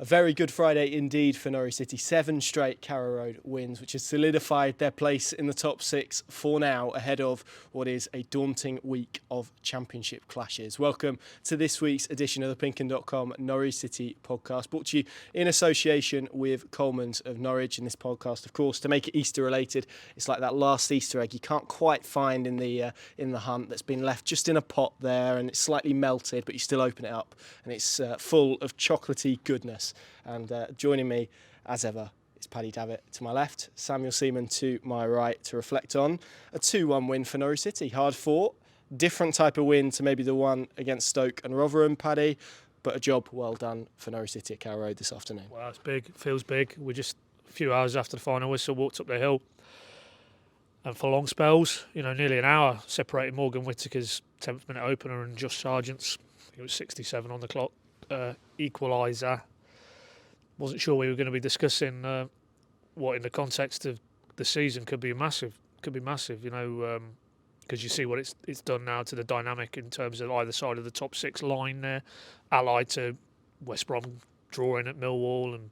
A very good Friday indeed for Norwich City. 7 straight Carrow Road wins, which has solidified their place in the top 6 for now, ahead of what is a daunting week of championship clashes. Welcome to this week's edition of the PinkUn.com Norwich City podcast, brought to you in association with Coleman's of Norwich. In this podcast, of course, to make it Easter related, it's like that last Easter egg you can't quite find in the hunt, that's been left just in a pot there, and it's slightly melted, but you still open it up and it's full of chocolatey goodness. And joining me, as ever, is Paddy, Davitt to my left, Samuel Seaman to my right, to reflect on a 2-1 win for Norwich City. Hard fought, different type of win to maybe the one against Stoke and Rotherham, Paddy, but a job well done for Norwich City at Carrow Road this afternoon. Well, it's big, it feels big. We're just a few hours after the final whistle, walked up the hill, and for long spells, nearly an hour, separated Morgan Whittaker's 10th minute opener and Josh Sargent's, I think it was 67 on the clock, equaliser. Wasn't sure we were going to be discussing what, in the context of the season, could be massive. Because you see what it's done now to the dynamic in terms of either side of the top 6 line there, allied to West Brom drawing at Millwall and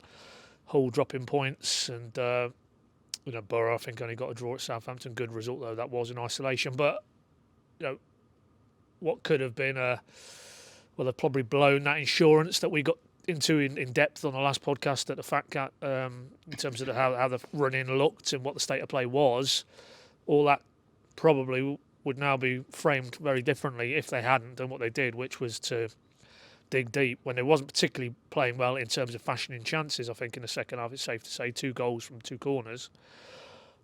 Hull dropping points, and Borough, I think, only got a draw at Southampton. Good result though that was in isolation, but what could have been they've probably blown that insurance that we got into in depth on the last podcast at the Fat Cat, in terms of how the run-in looked and what the state of play was. All that probably would now be framed very differently if they hadn't done what they did, which was to dig deep when they wasn't particularly playing well in terms of fashioning chances. I think in the second half, it's safe to say 2 goals from 2 corners,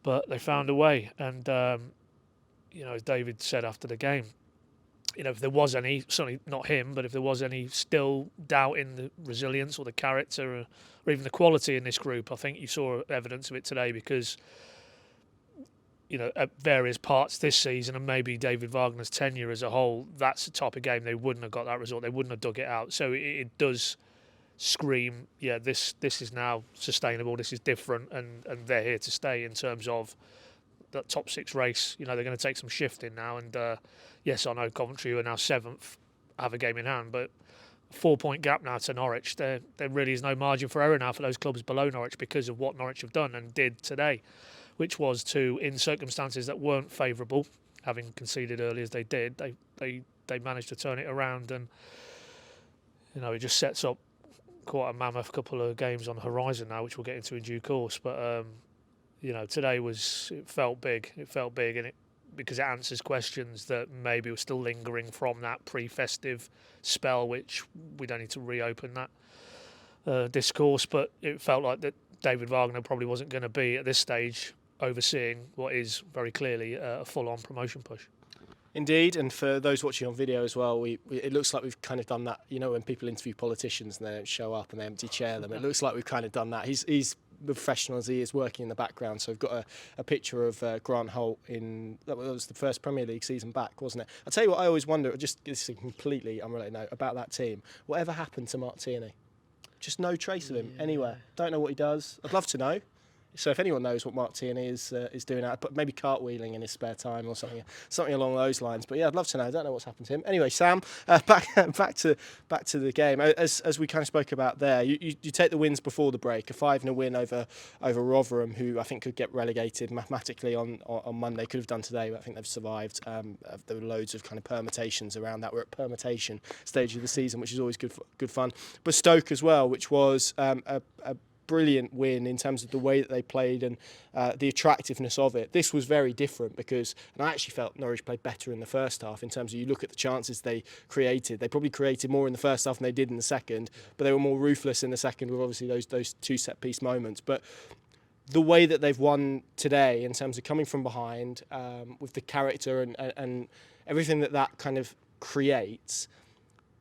but they found a way. And as David said after the game, if there was any, certainly not him, but if there was any still doubt in the resilience or the character or even the quality in this group, I think you saw evidence of it today, because at various parts this season, and maybe David Wagner's tenure as a whole, that's the type of game they wouldn't have got that result. They wouldn't have dug it out. So it does scream, this is now sustainable, this is different, and they're here to stay in terms of that top 6 race. They're going to take some shifting now, and yes, I know Coventry, who are now 7th, have a game in hand, but a 4-point gap now to Norwich. There really is no margin for error now for those clubs below Norwich, because of what Norwich have done and did today, which was to, in circumstances that weren't favourable, having conceded early as they did, they managed to turn it around, and it just sets up quite a mammoth couple of games on the horizon now, which we'll get into in due course. But today it felt big, and because it answers questions that maybe were still lingering from that pre-festive spell, which we don't need to reopen that discourse, but it felt like that David Wagner probably wasn't going to be at this stage overseeing what is very clearly a full-on promotion push. Indeed, and for those watching on video as well, it looks like we've kind of done that. When people interview politicians and they don't show up and they empty chair them, it looks like we've kind of done that. He's professional as he is, working in the background. So we've got a picture of Grant Holt that was the first Premier League season back, wasn't it? I'll tell you what I always wonder, just this is a completely unrelated note, about that team. Whatever happened to Mark Tierney? Just no trace of him anywhere. Don't know what he does. I'd love to know. So if anyone knows what Mark Tierney is doing, but maybe cartwheeling in his spare time or something along those lines. But yeah, I'd love to know. I don't know what's happened to him. Anyway, Sam, back to the game. As we kind of spoke about there, you take the wins before the break. A 5-0 win over Rotherham, who I think could get relegated mathematically on Monday. Could have done today, but I think they've survived. There were loads of kind of permutations around that. We're at permutation stage of the season, which is always good fun. But Stoke as well, which was a brilliant win in terms of the way that they played and the attractiveness of it. This was very different because, and I actually felt Norwich played better in the first half in terms of, you look at the chances they created. They probably created more in the first half than they did in the second, but they were more ruthless in the second with obviously those 2 set-piece moments. But the way that they've won today in terms of coming from behind, with the character and everything that kind of creates,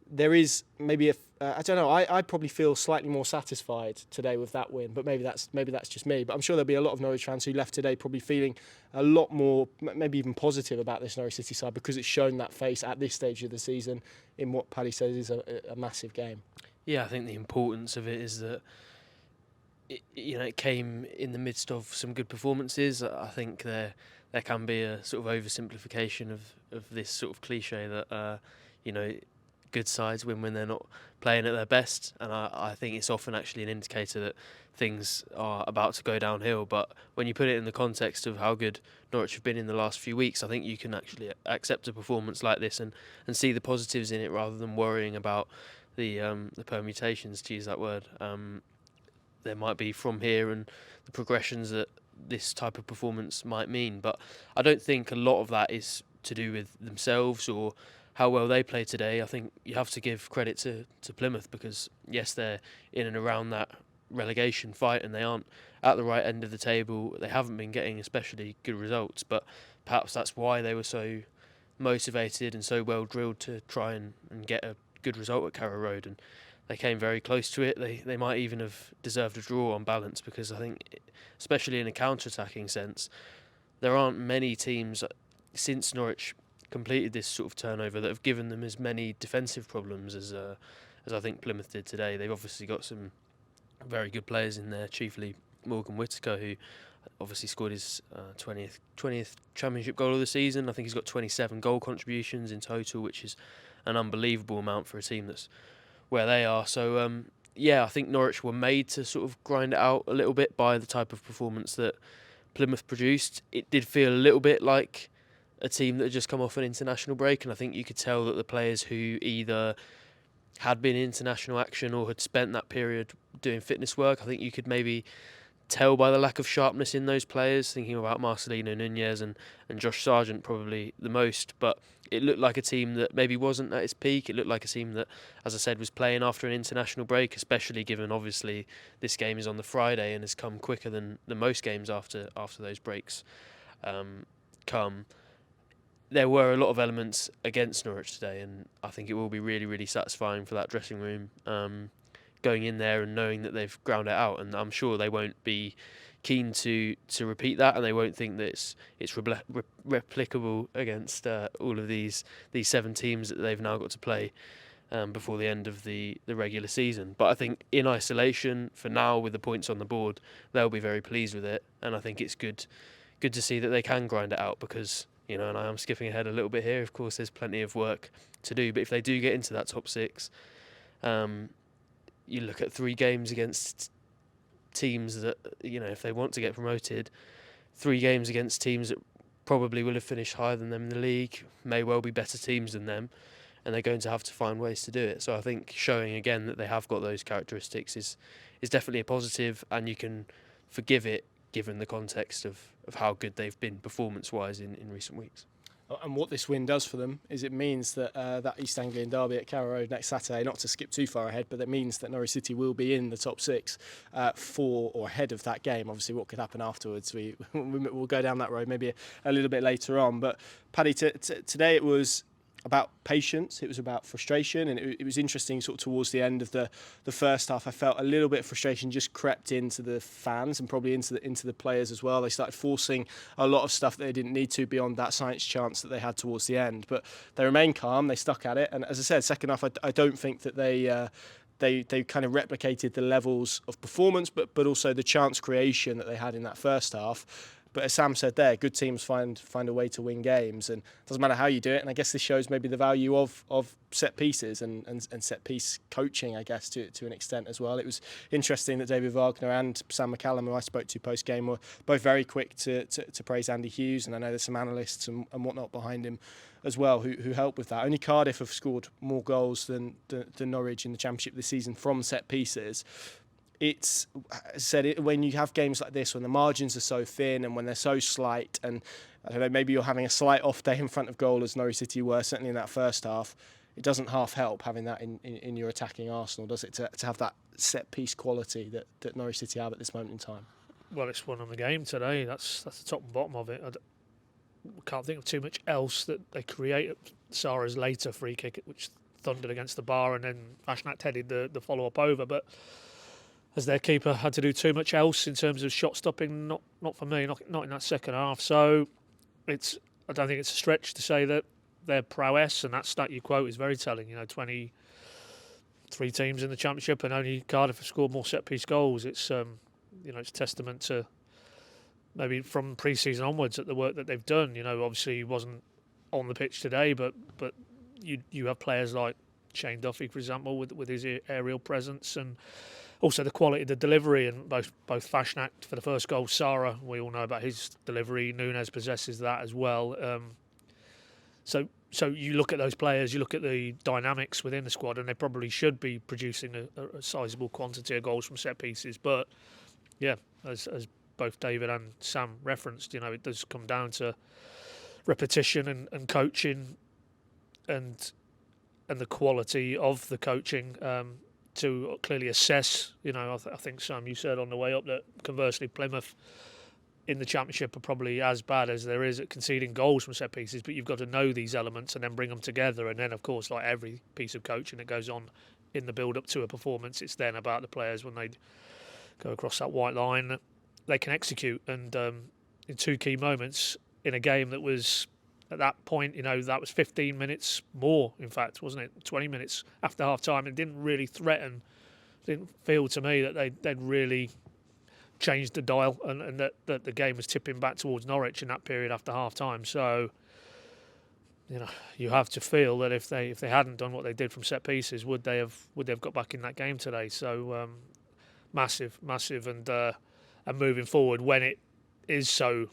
there is maybe I don't know. I probably feel slightly more satisfied today with that win, but maybe that's just me. But I'm sure there'll be a lot of Norwich fans who left today probably feeling a lot more, maybe even positive about this Norwich City side, because it's shown that face at this stage of the season in what Paddy says is a massive game. Yeah, I think the importance of it is that it came in the midst of some good performances. I think there can be a sort of oversimplification of this sort of cliche that good sides win when they're not playing at their best, and I think it's often actually an indicator that things are about to go downhill. But when you put it in the context of how good Norwich have been in the last few weeks, I think you can actually accept a performance like this and see the positives in it rather than worrying about the permutations, to use that word. There might be from here and the progressions that this type of performance might mean, but I don't think a lot of that is to do with themselves or how well they play today. I think you have to give credit to Plymouth because, yes, they're in and around that relegation fight and they aren't at the right end of the table. They haven't been getting especially good results, but perhaps that's why they were so motivated and so well drilled to try and get a good result at Carrow Road, and they came very close to it. They might even have deserved a draw on balance, because I think, especially in a counter-attacking sense, there aren't many teams since Norwich completed this sort of turnover that have given them as many defensive problems as I think Plymouth did today. They've obviously got some very good players in there, chiefly Morgan Whittaker, who obviously scored his 20th championship goal of the season. I think he's got 27 goal contributions in total, which is an unbelievable amount for a team that's where they are. So I think Norwich were made to sort of grind it out a little bit by the type of performance that Plymouth produced. It did feel a little bit like a team that had just come off an international break, and I think you could tell that the players who either had been in international action or had spent that period doing fitness work, I think you could maybe tell by the lack of sharpness in those players, thinking about Marcelino Nunez and Josh Sargent probably the most. But it looked like a team that maybe wasn't at its peak. It looked like a team that, as I said, was playing after an international break, especially given obviously this game is on the Friday and has come quicker than most games after those breaks come. There were a lot of elements against Norwich today, and I think it will be really, really satisfying for that dressing room going in there and knowing that they've ground it out. And I'm sure they won't be keen to repeat that, and they won't think that it's replicable against all of these 7 teams that they've now got to play before the end of the regular season. But I think in isolation, for now, with the points on the board, they'll be very pleased with it, and I think it's good to see that they can grind it out, because, you know, and I am skipping ahead a little bit here, of course there's plenty of work to do, but if they do get into that top 6, you look at 3 games against teams that, you know, if they want to get promoted, 3 games against teams that probably will have finished higher than them in the league, may well be better teams than them, and they're going to have to find ways to do it. So I think showing again that they have got those characteristics is definitely a positive, and you can forgive it given the context of how good they've been performance-wise in recent weeks. And what this win does for them is it means that that East Anglian derby at Carrow Road next Saturday, not to skip too far ahead, but that means that Norwich City will be in the top 6 for or ahead of that game. Obviously, what could happen afterwards, we'll go down that road maybe a little bit later on. But Paddy, today it was about patience, it was about frustration, and it was interesting sort of towards the end of the first half. I felt a little bit of frustration just crept into the fans and probably into the players as well. They started forcing a lot of stuff that they didn't need to beyond that science chance that they had towards the end, but they remained calm, they stuck at it, and as I said, second half I don't think that they kind of replicated the levels of performance but also the chance creation that they had in that first half. But as Sam said there, good teams find a way to win games, and it doesn't matter how you do it. And I guess this shows maybe the value of set pieces and set piece coaching, I guess, to an extent as well. It was interesting that David Wagner and Sam McCallum, who I spoke to post game, were both very quick to praise Andy Hughes, and I know there's some analysts and whatnot behind him as well who helped with that. Only Cardiff have scored more goals than Norwich in the Championship this season from set pieces. It's, as I said, when you have games like this, when the margins are so thin and when they're so slight, and I don't know, maybe you're having a slight off day in front of goal as Norwich City were, certainly in that first half, it doesn't half help having that in your attacking Arsenal, does it, to have that set piece quality that Norwich City have at this moment in time? Well, it's won on the game today. That's the top and bottom of it. I can't think of too much else that they create. Sarah's later free kick, which thundered against the bar, and then Ashnak headed the follow-up over, but as their keeper had to do too much else in terms of shot stopping, not for me, not in that second half. So I don't think it's a stretch to say that their prowess, and that stat you quote is very telling. 23 teams in the Championship and only Cardiff have scored more set piece goals. It's it's testament to maybe from pre-season onwards at the work that they've done. Obviously he wasn't on the pitch today, but you have players like Shane Duffy, for example, with his aerial presence, and also the quality of the delivery. And both Fashnak for the first goal, Sara, we all know about his delivery. Nunes possesses that as well. So you look at those players, you look at the dynamics within the squad, and they probably should be producing a sizable quantity of goals from set pieces. But yeah, as both David and Sam referenced, it does come down to repetition and coaching, and the quality of the coaching to clearly assess. I think, Sam, you said on the way up that conversely Plymouth in the Championship are probably as bad as there is at conceding goals from set pieces, but you've got to know these elements and then bring them together. And then, of course, like every piece of coaching that goes on in the build-up to a performance, it's then about the players when they go across that white line, they can execute. And in two key moments in a game that was, at that point, that was 15 minutes more, in fact, wasn't it? 20 minutes after half-time. It didn't really threaten, didn't feel to me that they'd really changed the dial, and that the game was tipping back towards Norwich in that period after half-time. So, you have to feel that if they hadn't done what they did from set pieces, would they have got back in that game today? So, massive, and moving forward, when it is so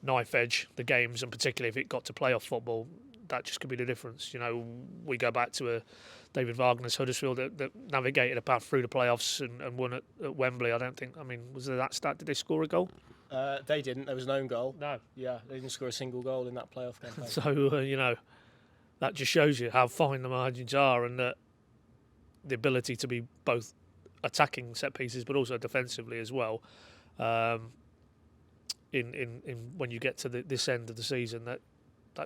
knife edge, the games, and particularly if it got to playoff football, that just could be the difference. We go back to David Wagner's Huddersfield that navigated a path through the playoffs and won at Wembley. Was there that stat? Did they score a goal? They didn't. There was an own goal. No. Yeah, they didn't score a single goal in that playoff campaign. So, that just shows you how fine the margins are, and that the ability to be both attacking set pieces but also defensively as well. In when you get to this end of the season, that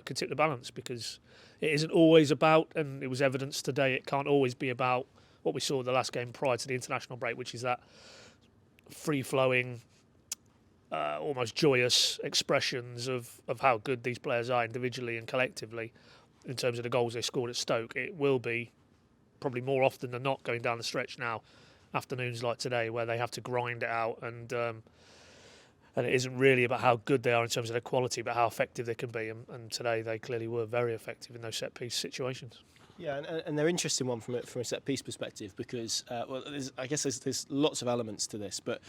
could tip the balance, because it isn't always about, and it was evidenced today, it can't always be about what we saw the last game prior to the international break, which is that free-flowing, almost joyous expressions of how good these players are individually and collectively in terms of the goals they scored at Stoke. It will be probably more often than not going down the stretch now, afternoons like today, where they have to grind it out, and it isn't really about how good they are in terms of their quality, but how effective they can be. And today they clearly were very effective in those set-piece situations. Yeah, and they're interesting one from a set-piece perspective, because I guess there's lots of elements to this. But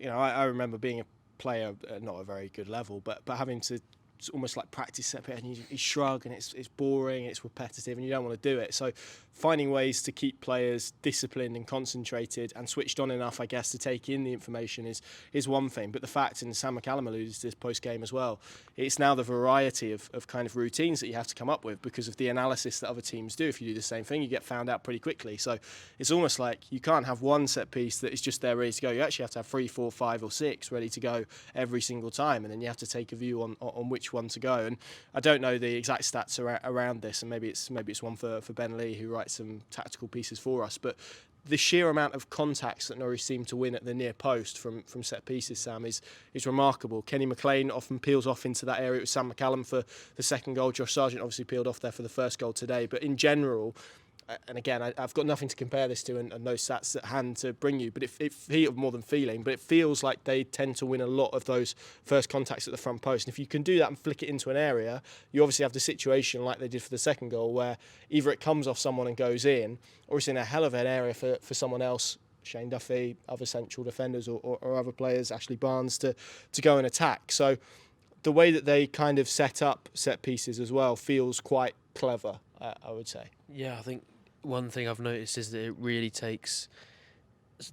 I remember being a player at not a very good level, but having to almost like practice set piece, and you shrug, and it's boring, it's repetitive, and you don't want to do it. So finding ways to keep players disciplined and concentrated and switched on enough, I guess, to take in the information is one thing. But the fact, and Sam McCallum alluded to this post-game as well, it's now the variety of kind of routines that you have to come up with because of the analysis that other teams do. If you do the same thing, you get found out pretty quickly. So it's almost like you can't have one set piece that is just there ready to go. You actually have to have 3, 4, 5 or 6 ready to go every single time, and then you have to take a view on which one to go. And I don't know the exact stats around this, and maybe it's one for Ben Lee, who writes some tactical pieces for us, but the sheer amount of contacts that Norwich seem to win at the near post from set pieces, Sam, is remarkable. Kenny McLean often peels off into that area. It was Sam McCallum for the second goal. Josh Sargent obviously peeled off there for the first goal today. But in general, and again, I've got nothing to compare this to and no stats at hand to bring you, but it more than feeling, but it feels like they tend to win a lot of those first contacts at the front post. And if you can do that and flick it into an area, you obviously have the situation like they did for the second goal, where either it comes off someone and goes in, or it's in a hell of an area for someone else, Shane Duffy, other central defenders or other players, Ashley Barnes, to go and attack. So the way that they kind of set up set pieces as well feels quite clever, I would say. Yeah, I think one thing I've noticed is that it really takes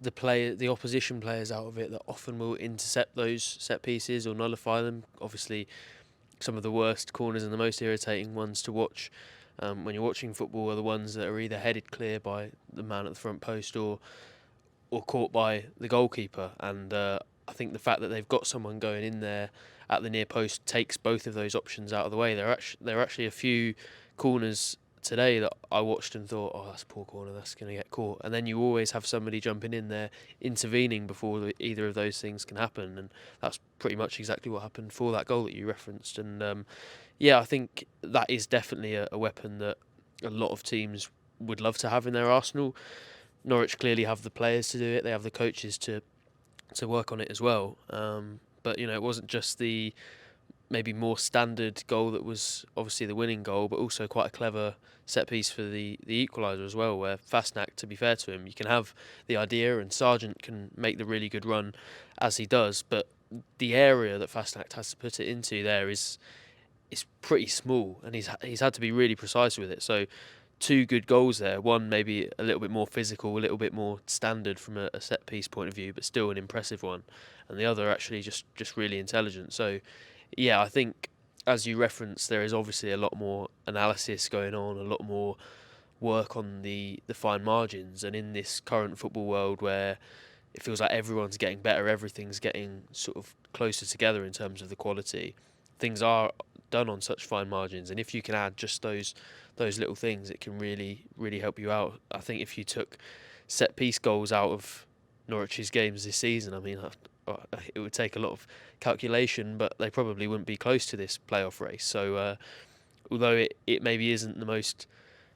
the opposition players out of it that often will intercept those set pieces or nullify them. Obviously, some of the worst corners and the most irritating ones to watch when you're watching football are the ones that are either headed clear by the man at the front post or caught by the goalkeeper. And I think the fact that they've got someone going in there at the near post takes both of those options out of the way. There are actually a few corners today that I watched and thought, oh, that's a poor corner, that's going to get caught. And then you always have somebody jumping in there, intervening before either of those things can happen. And that's pretty much exactly what happened for that goal that you referenced. And I think that is definitely a weapon that a lot of teams would love to have in their arsenal. Norwich clearly have the players to do it. They have the coaches to work on it as well. But, it wasn't just the maybe more standard goal that was obviously the winning goal, but also quite a clever set piece for the equaliser as well, where Fastnack, to be fair to him, you can have the idea and Sargent can make the really good run as he does, but the area that Fastnack has to put it into there is pretty small, and he's had to be really precise with it. So 2 good goals there, one maybe a little bit more physical, a little bit more standard from a set piece point of view, but still an impressive one, and the other actually just really intelligent. So yeah, I think, as you referenced, there is obviously a lot more analysis going on, a lot more work on the fine margins, and in this current football world where it feels like everyone's getting better, everything's getting sort of closer together in terms of the quality, things are done on such fine margins, and if you can add just those little things, it can really help you out. I think if you took set piece goals out of Norwich's games this season, I mean, it would take a lot of calculation, but they probably wouldn't be close to this playoff race. So although it maybe isn't the most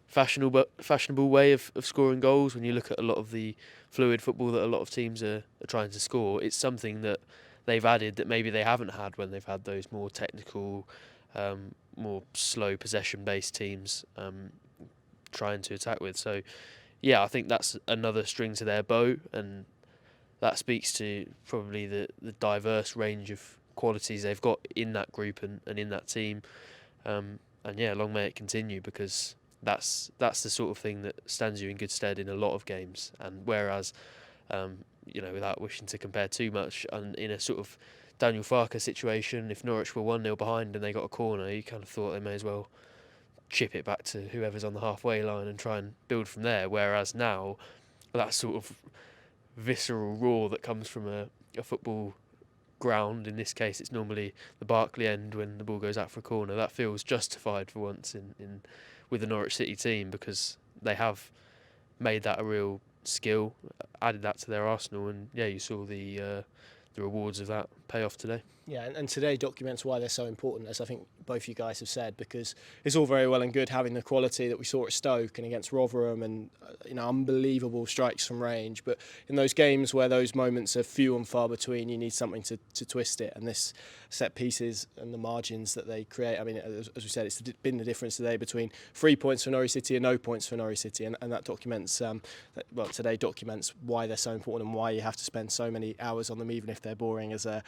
fashionable way of scoring goals, when you look at a lot of the fluid football that a lot of teams are trying to score, it's something that they've added that maybe they haven't had when they've had those more technical, more slow possession-based teams trying to attack with. So yeah, I think that's another string to their bow, and that speaks to probably the diverse range of qualities they've got in that group and in that team. And yeah, long may it continue, because that's the sort of thing that stands you in good stead in a lot of games. And whereas, without wishing to compare too much, and in a sort of Daniel Farke situation, if Norwich were 1-0 behind and they got a corner, you kind of thought they may as well chip it back to whoever's on the halfway line and try and build from there. Whereas now, that sort of visceral roar that comes from a football ground, in this case it's normally the Barclay end when the ball goes out for a corner, that feels justified for once in with the Norwich City team, because they have made that a real skill, added that to their arsenal, and yeah, you saw the rewards of that pay off today. Yeah, and today documents why they're so important, as I think both you guys have said, because it's all very well and good having the quality that we saw at Stoke and against Rotherham, and unbelievable strikes from range. But in those games where those moments are few and far between, you need something to twist it. And this set pieces and the margins that they create, I mean, as we said, it's been the difference today between 3 points for Norwich City and no points for Norwich City, and that documents, today documents why they're so important and why you have to spend so many hours on them, even if they're boring as a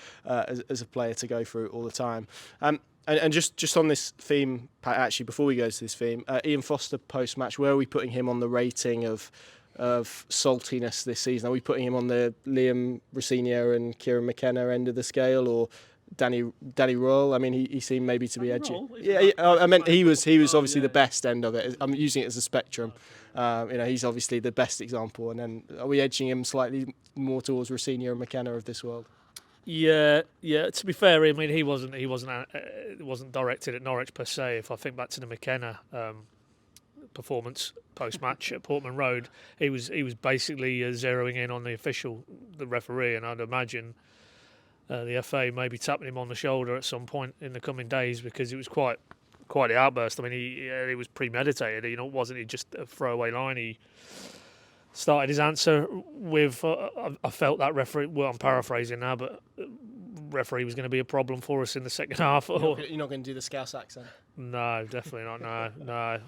player to go through all the time. And just on this theme, Pat, actually, before we go to this theme, Ian Foster post-match, where are we putting him on the rating of saltiness this season? Are we putting him on the Liam Rosenior and Kieran McKenna end of the scale, or Danny Royal? I mean, he seemed maybe to be edgy. Yeah, I meant he was obviously the best end of it. I'm using it as a spectrum. He's obviously the best example. And then are we edging him slightly more towards Rosenior and McKenna of this world? Yeah. To be fair, I mean, he wasn't directed at Norwich per se. If I think back to the McKenna performance post-match at Portman Road, he was basically zeroing in on the referee, and I'd imagine the FA maybe tapping him on the shoulder at some point in the coming days, because it was quite the outburst. I mean, he was premeditated. Wasn't he just a throwaway line? He started his answer with, I felt that referee, well, I'm paraphrasing now, but referee was going to be a problem for us in the second half. You're not going to do the Scouse accent? No, definitely not, no.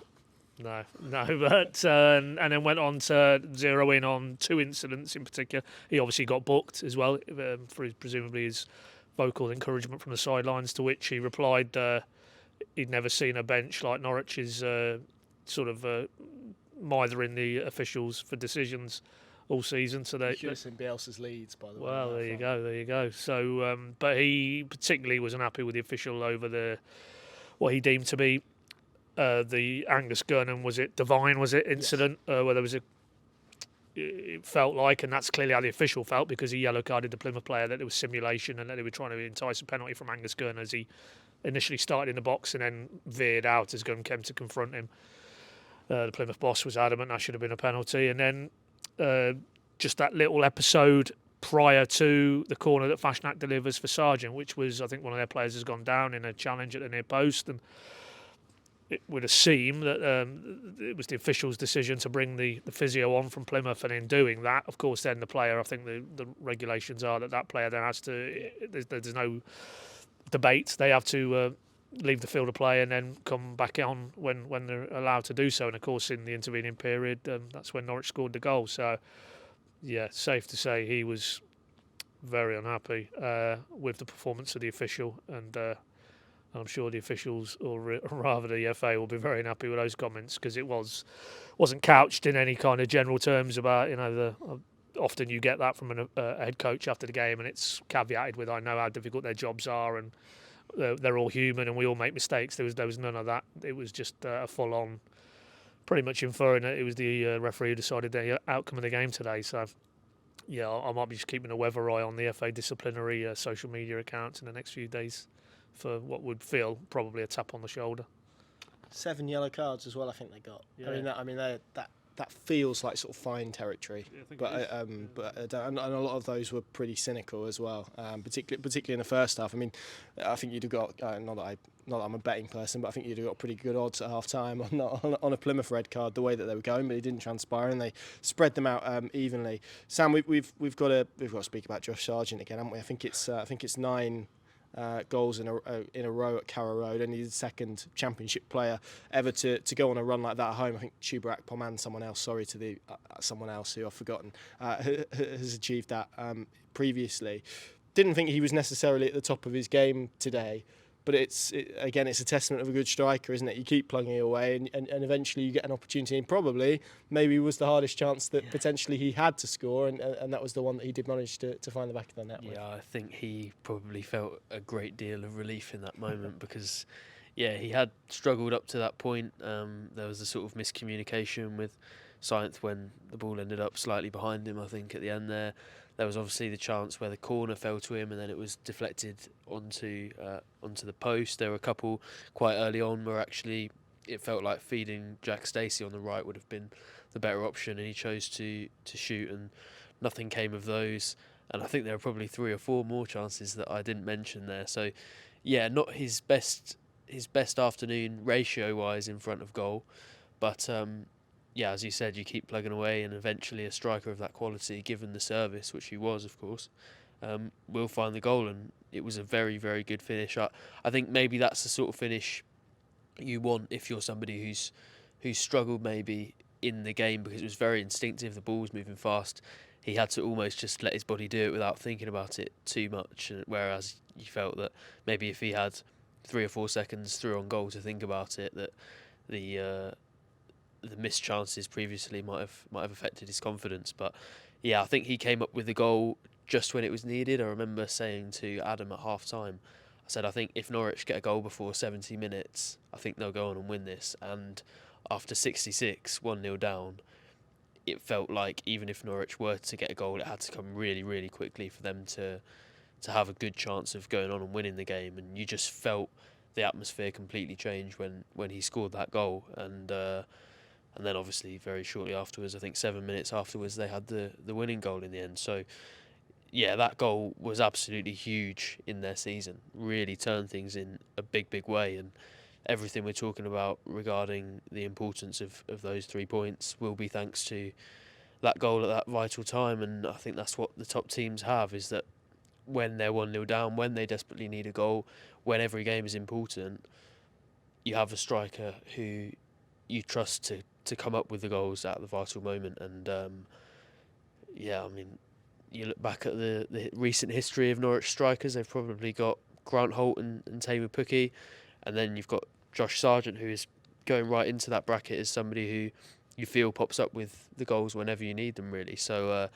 But and then went on to zero in on 2 incidents in particular. He obviously got booked as well for presumably his vocal encouragement from the sidelines, to which he replied he'd never seen a bench like Norwich's mithering the officials for decisions all season. So they should have seen Bielsa's leads, by the way. Well, there you go. So, but he particularly was unhappy with the official over what he deemed to be the Angus Gurnham, incident, yes, where there was it felt like, and that's clearly how the official felt, because he yellow carded the Plymouth player, that there was simulation and that they were trying to entice a penalty from Angus Gurnham as he initially started in the box and then veered out as Gunn came to confront him. The Plymouth boss was adamant that should have been a penalty. And then just that little episode prior to the corner that Fashnak delivers for Sargent, which was, I think, one of their players has gone down in a challenge at the near post. And it would seem that it was the official's decision to bring the physio on from Plymouth. And in doing that, of course, then the player, I think the regulations are that player then has to, there's no debate. They have to leave the field of play and then come back on when they're allowed to do so. And of course, in the intervening period, that's when Norwich scored the goal. So, yeah, safe to say he was very unhappy with the performance of the official, and I'm sure the officials, or rather the FA, will be very unhappy with those comments, because it wasn't couched in any kind of general terms about, often you get that from a head coach after the game, and it's caveated with, I know how difficult their jobs are, and they're all human and we all make mistakes. There was none of that. It was just a full on, pretty much inferring that it was the referee who decided the outcome of the game today. So yeah, I might be just keeping a weather eye on the FA disciplinary social media accounts in the next few days for what would feel probably a tap on the shoulder. 7 yellow cards as well, I think they got. Yeah. That feels like sort of fine territory, Yeah, and a lot of those were pretty cynical as well, particularly in the first half. I mean, I think you'd have got not that I'm a betting person, but I think you'd have got pretty good odds at half time on a Plymouth red card, the way that they were going, but it didn't transpire and they spread them out evenly. Sam, we've got to speak about Josh Sargent again, haven't we? I think it's 9 goals in a row at Carrow Road, and he's the second Championship player ever to go on a run like that at home. I think Chubarak Poman, someone else who I've forgotten, has achieved that previously. Didn't think he was necessarily at the top of his game today, but it's a testament of a good striker, isn't it? You keep plugging away and eventually you get an opportunity, and probably maybe was the hardest chance that potentially he had to score, and that was the one that he did manage to find the back of the net with. Yeah, I think he probably felt a great deal of relief in that moment because, yeah, he had struggled up to that point. There was a sort of miscommunication with Sainz when the ball ended up slightly behind him, I think, at the end there. There was obviously the chance where the corner fell to him and then it was deflected onto the post. There were a couple quite early on where actually it felt like feeding Jack Stacey on the right would have been the better option, and he chose to shoot, and nothing came of those. And I think there were probably 3 or 4 more chances that I didn't mention there. So, yeah, not his best afternoon ratio-wise in front of goal, but yeah, as you said, you keep plugging away, and eventually a striker of that quality, given the service, which he was, of course, will find the goal, and it was a very, very good finish. I think maybe that's the sort of finish you want if you're somebody who's struggled maybe in the game, because it was very instinctive, the ball was moving fast. He had to almost just let his body do it without thinking about it too much, whereas you felt that maybe if he had 3 or 4 seconds through on goal to think about it, that the missed chances previously might have affected his confidence. But yeah, I think he came up with the goal just when it was needed. I remember saying to Adam at half time, I said, I think if Norwich get a goal before 70 minutes, I think they'll go on and win this. And after 66, 1-0 down, it felt like even if Norwich were to get a goal, it had to come really, really quickly for them to have a good chance of going on and winning the game. And you just felt the atmosphere completely change when he scored that goal. And then obviously very shortly afterwards, I think 7 minutes afterwards, they had the winning goal in the end. So yeah, that goal was absolutely huge in their season. Really turned things in a big, big way. And everything we're talking about regarding the importance of those 3 points will be thanks to that goal at that vital time. And I think that's what the top teams have, is that when they're 1-0 down, when they desperately need a goal, when every game is important, you have a striker who you trust to come up with the goals at the vital moment. And yeah, I mean, you look back at the recent history of Norwich strikers, they've probably got Grant Holt and Tamer Pukki, and then you've got Josh Sargent, who is going right into that bracket as somebody who you feel pops up with the goals whenever you need them, really. So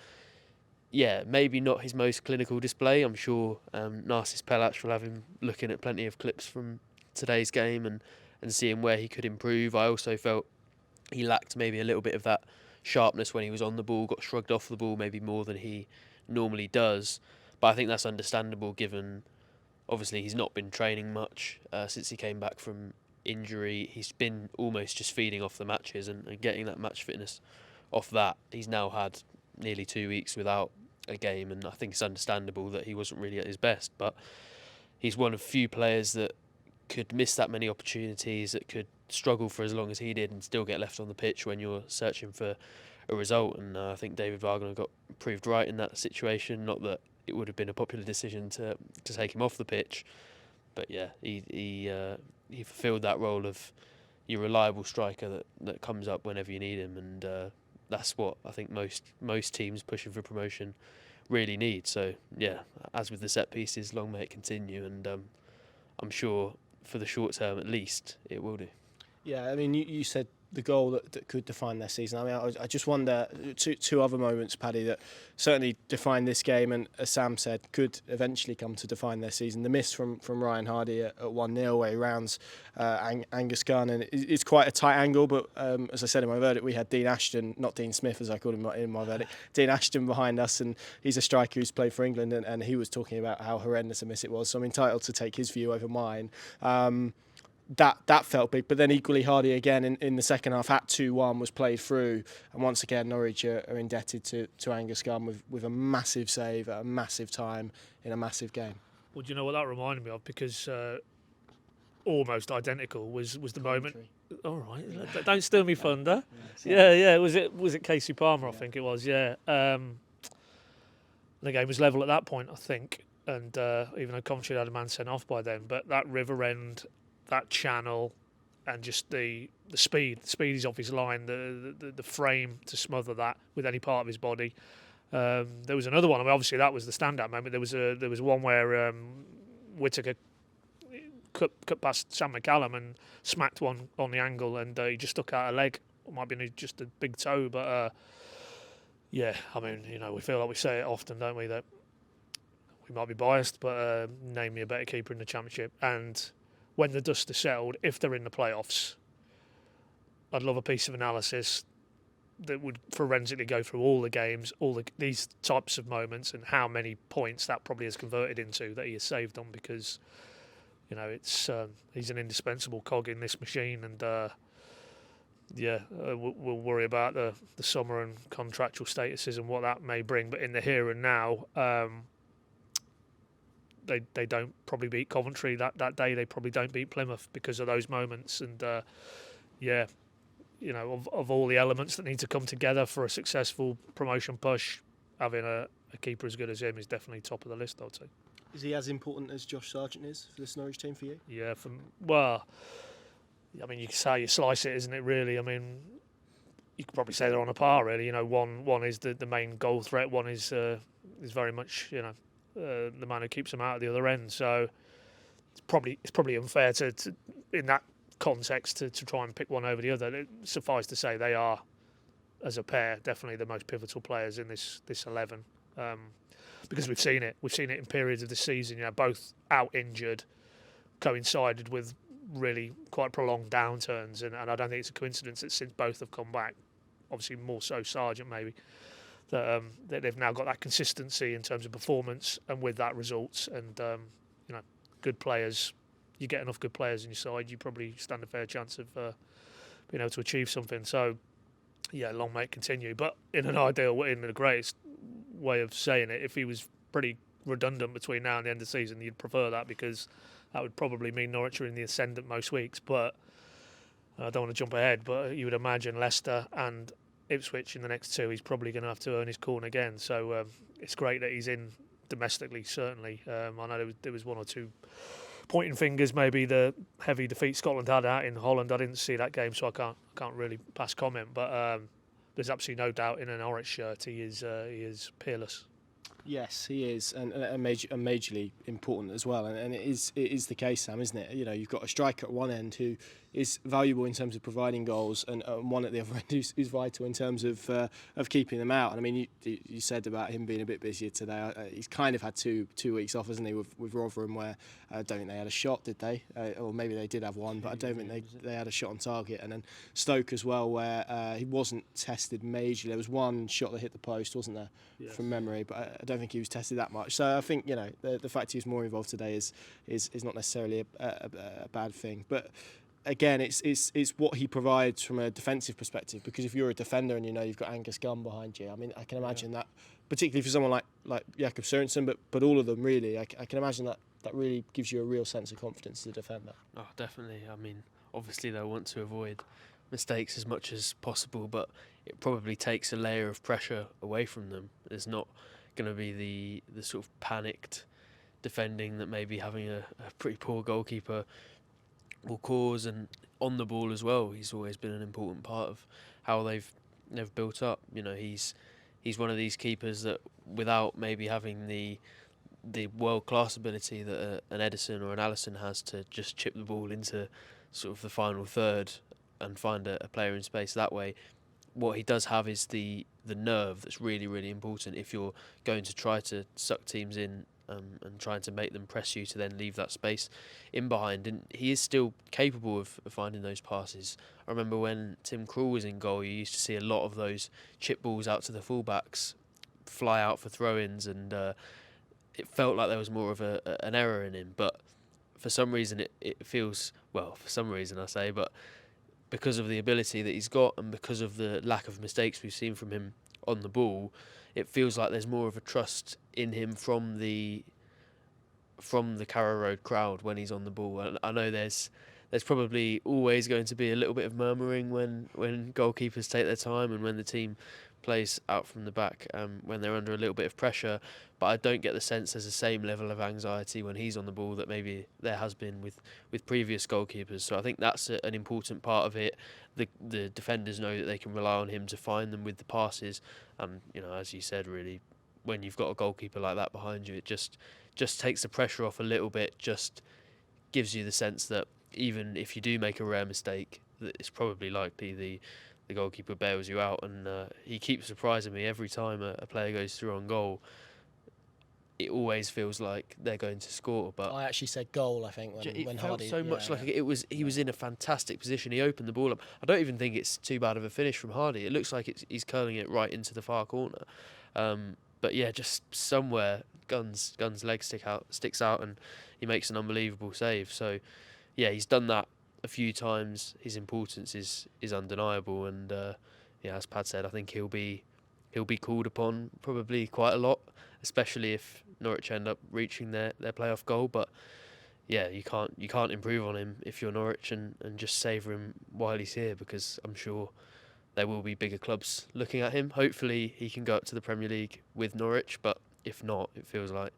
yeah, maybe not his most clinical display. I'm sure Narcis Pelac will have him looking at plenty of clips from today's game and seeing where he could improve. I also felt he lacked maybe a little bit of that sharpness when he was on the ball, got shrugged off the ball maybe more than he normally does. But I think that's understandable, given obviously he's not been training much since he came back from injury. He's been almost just feeding off the matches and getting that match fitness off that. He's now had nearly 2 weeks without a game, and I think it's understandable that he wasn't really at his best. But he's one of few players that could miss that many opportunities, that could struggle for as long as he did and still get left on the pitch when you're searching for a result. And I think David Wagner got proved right in that situation. Not that it would have been a popular decision to take him off the pitch, But yeah, he fulfilled that role of your reliable striker that comes up whenever you need him, and that's what I think most teams pushing for promotion really need. So yeah, as with the set pieces, long may it continue, and I'm sure for the short term at least it will do. Yeah, I mean, you said the goal that could define their season. I mean, I just wonder, two other moments, Paddy, that certainly defined this game, and as Sam said, could eventually come to define their season. The miss from Ryan Hardy at 1-0, where he rounds Angus Gunn, and it's quite a tight angle, but as I said in my verdict, we had Dean Ashton, not Dean Smith as I called him in my verdict, Dean Ashton behind us, and he's a striker who's played for England, and he was talking about how horrendous a miss it was, so I'm entitled to take his view over mine. That felt big, but then equally Hardy again in the second half at 2-1 was played through, and once again Norwich are indebted to Angus Gunn with a massive save at a massive time in a massive game. Well, do you know what that reminded me of? Because almost identical was the moment. All right, don't steal me thunder. Yeah. Was it Casey Palmer? I think it was. Yeah. The game was level at that point, I think, and even though Coventry had a man sent off by then, but that river end, that channel, and just the speed he's off his line, the frame to smother that with any part of his body. There was another one. I mean, obviously that was the standout moment. There was one where Whittaker cut past Sam McCallum and smacked one on the angle, and he just stuck out a leg. It might be just a big toe, but yeah. I mean, we feel like we say it often, don't we? That we might be biased, but name me a better keeper in the Championship. And when the dust is settled, if they're in the playoffs, I'd love a piece of analysis that would forensically go through all the games, these types of moments, and how many points that probably has converted into that he has saved on, because it's he's an indispensable cog in this machine, and we'll worry about the summer and contractual statuses and what that may bring, but in the here and now, they don't probably beat Coventry that day. They probably don't beat Plymouth because of those moments. And of all the elements that need to come together for a successful promotion push, having a keeper as good as him is definitely top of the list, I'd say. Is he as important as Josh Sargent is for this Norwich team for you? Yeah, I mean, you can say you slice it, isn't it? Really, I mean, you could probably say they're on a par. Really, one is the main goal threat. One is very much the man who keeps them out at the other end. So it's probably unfair to in that context to try and pick one over the other. Suffice to say, they are, as a pair, definitely the most pivotal players in this 11. Because we've seen it in periods of the season. Both out injured, coincided with really quite prolonged downturns, and I don't think it's a coincidence that since both have come back, obviously more so Sargent maybe, that they've now got that consistency in terms of performance, and with that results. And good players, you get enough good players in your side, you probably stand a fair chance of being able to achieve something. So yeah, long may it continue. But in the greatest way of saying it, if he was pretty redundant between now and the end of the season, you'd prefer that, because that would probably mean Norwich are in the ascendant most weeks. But I don't want to jump ahead, but you would imagine Leicester and Ipswich in the next two, he's probably going to have to earn his corn again. So it's great that he's in domestically, certainly. I know there was one or two pointing fingers, maybe the heavy defeat Scotland had out in Holland. I didn't see that game, so I can't really pass comment. But there's absolutely no doubt in an Norwich shirt he is peerless. Yes, he is, and majorly important as well. And it is the case, Sam, isn't it? You've got a striker at one end who is valuable in terms of providing goals, and one at the other end who's vital in terms of keeping them out. And I mean, you said about him being a bit busier today. He's kind of had two weeks off, hasn't he, with Rotherham, where I don't think they had a shot, did they? Or maybe they did have one, but I don't think they had a shot on target. And then Stoke as well, where he wasn't tested majorly. There was one shot that hit the post, wasn't there, from memory, but I don't think he was tested that much. So I think the fact he was more involved today is not necessarily a bad thing. But again, it's what he provides from a defensive perspective, because if you're a defender and you've got Angus Gunn behind you, I mean, I can imagine that, particularly for someone like Jakob Sørensen, but all of them really, I can imagine that really gives you a real sense of confidence as a defender. Oh, definitely. I mean, obviously they'll want to avoid mistakes as much as possible, but it probably takes a layer of pressure away from them. There's not going to be the sort of panicked defending that maybe having a pretty poor goalkeeper will cause, and on the ball as well. He's always been an important part of how they've built up. You know, he's one of these keepers that, without maybe having the world class ability that an Edison or an Alisson has to just chip the ball into sort of the final third and find a player in space that way, what he does have is the nerve that's really, really important if you're going to try to suck teams in and trying to make them press you to then leave that space in behind. And he is still capable of finding those passes. I remember when Tim Krul was in goal, you used to see a lot of those chip balls out to the fullbacks fly out for throw-ins, and it felt like there was more of an error in him. But for some reason it feels, well, for some reason I say, but because of the ability that he's got and because of the lack of mistakes we've seen from him on the ball, it feels like there's more of a trust in him from the Carrow Road crowd when he's on the ball. And I know there's probably always going to be a little bit of murmuring when goalkeepers take their time and when the team plays out from the back when they're under a little bit of pressure, but I don't get the sense there's the same level of anxiety when he's on the ball that maybe there has been with previous goalkeepers. So I think that's an important part of it. The defenders know that they can rely on him to find them with the passes, and you know, as you said, really, when you've got a goalkeeper like that behind you, it just takes the pressure off a little bit, just gives you the sense that even if you do make a rare mistake, that it's probably likely the goalkeeper bails you out. And he keeps surprising me every time a player goes through on goal. It always feels like they're going to score, but I actually said goal, I think, when it felt Hardy, so much like he was in a fantastic position. He opened the ball up. I don't even think it's too bad of a finish from Hardy. It looks like he's curling it right into the far corner. But yeah, just somewhere Gunn's leg sticks out, and he makes an unbelievable save. So yeah, he's done that a few times. His importance is undeniable, and yeah, as Pad said, I think he'll be called upon probably quite a lot, especially if Norwich end up reaching their playoff goal. But yeah, you can't improve on him if you're Norwich, and just savour him while he's here, because I'm sure there will be bigger clubs looking at him. Hopefully he can go up to the Premier League with Norwich, but if not, it feels like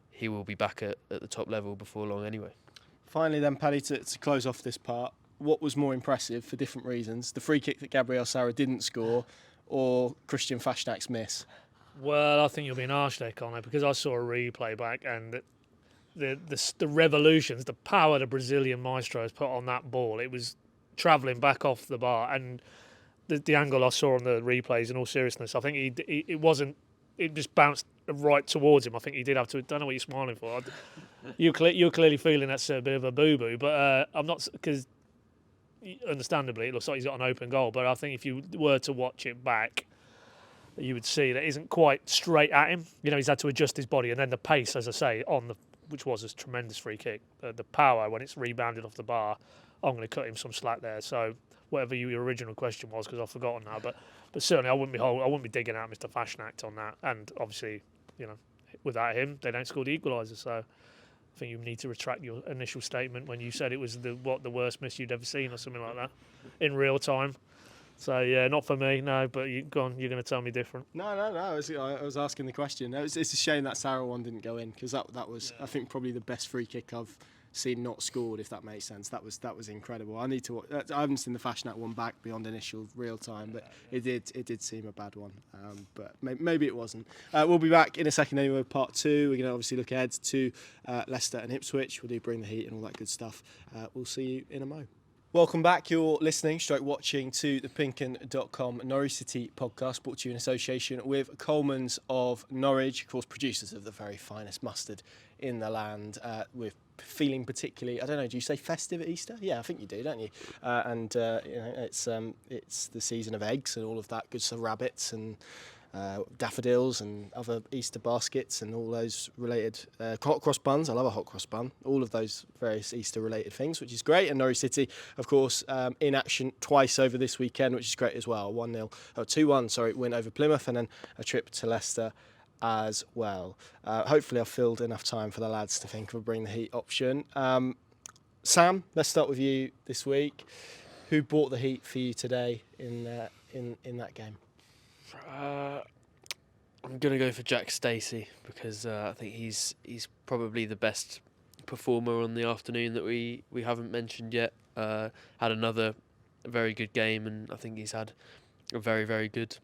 he will be back at the top level before long anyway. Finally then, Paddy, to close off this part, what was more impressive for different reasons? The free kick that Gabriel Sara didn't score, or Christian Fashnak's miss? Well, I think you're being harsh there, Connor, because I saw a replay back, and the revolutions, the power the Brazilian maestro has put on that ball, it was travelling back off the bar, and the angle I saw on the replays, in all seriousness, I think it just bounced right towards him. I think he did have to. I don't know what you're smiling for. You're clearly feeling that's a bit of a boo-boo, but I'm not, because understandably it looks like he's got an open goal. But I think if you were to watch it back, you would see that it isn't quite straight at him. You know, he's had to adjust his body, and then the pace, as I say, which was a tremendous free kick. The power when it's rebounded off the bar, I'm going to cut him some slack there. So whatever your original question was, because I've forgotten now, but certainly I wouldn't be digging out Mr. Fasnacht on that. And obviously, you know, without him, they don't score the equaliser. So I think you need to retract your initial statement when you said it was the worst miss you'd ever seen or something like that in real time. So yeah, not for me, no. But you're going to tell me different. No. I was asking the question. It's a shame that Sarah one didn't go in, because that was, I think, probably the best free kick I've seen not scored, if that makes sense. That was incredible. I haven't seen the Fashnakt one back beyond initial real time, but it did seem a bad one. But maybe it wasn't. We'll be back in a second anyway, part 2. We're going to obviously look ahead to Leicester and Ipswich. We'll do Bring the Heat and all that good stuff. We'll see you in a mo. Welcome back. You're listening, watching to the PinkUn.com Norwich City podcast, brought to you in association with Coleman's of Norwich, of course, producers of the very finest mustard in the land. We're feeling particularly, I don't know, do you say festive at Easter? Yeah, I think you do, don't you? And you know, it's the season of eggs and all of that good stuff, rabbits and daffodils and other Easter baskets and all those related hot cross buns. I love a hot cross bun. All of those various Easter related things, which is great. And Norwich City, of course, in action twice over this weekend, which is great as well. 2-1 win over Plymouth, and then a trip to Leicester as well. Hopefully I've filled enough time for the lads to think of a Bring the Heat option. Sam, let's start with you this week. Who bought the heat for you today in that game? I'm gonna go for Jack Stacey because I think he's probably the best performer on the afternoon that we haven't mentioned yet. Had another very good game, and I think he's had a very good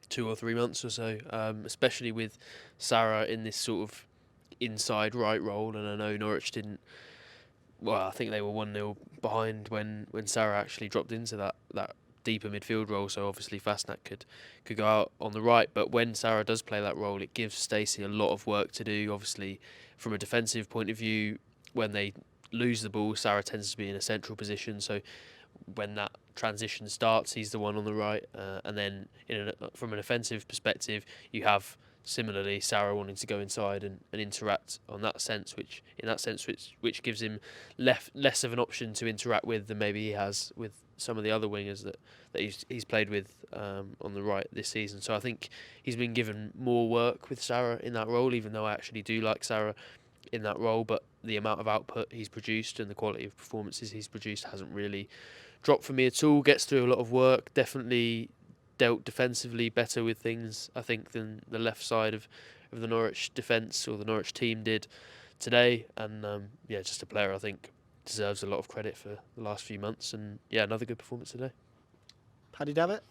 2 or 3 months or so, especially with Sarah in this sort of inside right role. And I know Norwich didn't. Well, I think they were 1-0 behind when Sarah actually dropped into that deeper midfield role. So obviously Fastnac could go out on the right. But when Sarah does play that role, it gives Stacey a lot of work to do. Obviously, from a defensive point of view, when they lose the ball, Sarah tends to be in a central position. So when that transition starts, he's the one on the right. And then from an offensive perspective, you have similarly Sarah wanting to go inside and interact which gives him less of an option to interact with than maybe he has with some of the other wingers that he's played with on the right this season. So I think he's been given more work with Sarah in that role, even though I actually do like Sarah in that role. But the amount of output he's produced and the quality of performances he's produced hasn't really dropped for me at all. Gets through a lot of work, definitely dealt defensively better with things, I think, than the left side of the Norwich defence or the Norwich team did today. And just a player I think deserves a lot of credit for the last few months. And another good performance today. Paddy, Davitt?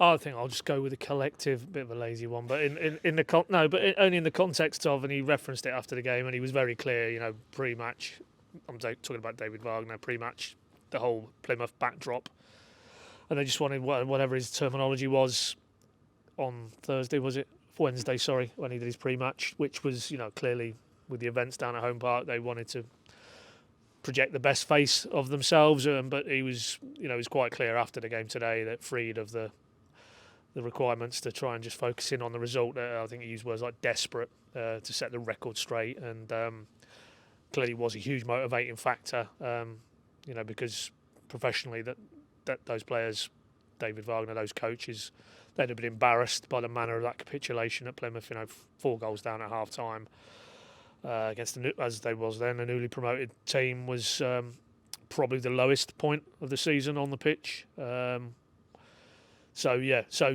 I think I'll just go with a collective, bit of a lazy one, but only in the context of, and he referenced it after the game, and he was very clear, pre-match. I'm talking about David Wagner, pre-match, the whole Plymouth backdrop. And they just wanted whatever his terminology was on Thursday, was it? Wednesday, sorry, when he did his pre-match, which was, clearly with the events down at Home Park, they wanted to project the best face of themselves. But he was quite clear after the game today that freed of the requirements to try and just focus in on the result. I think he used words like desperate to set the record straight, and clearly was a huge motivating factor, because professionally that those players, David Wagner, those coaches, they'd have been embarrassed by the manner of that capitulation at Plymouth. 4 goals down at half time against as they was then a newly promoted team was probably the lowest point of the season on the pitch. So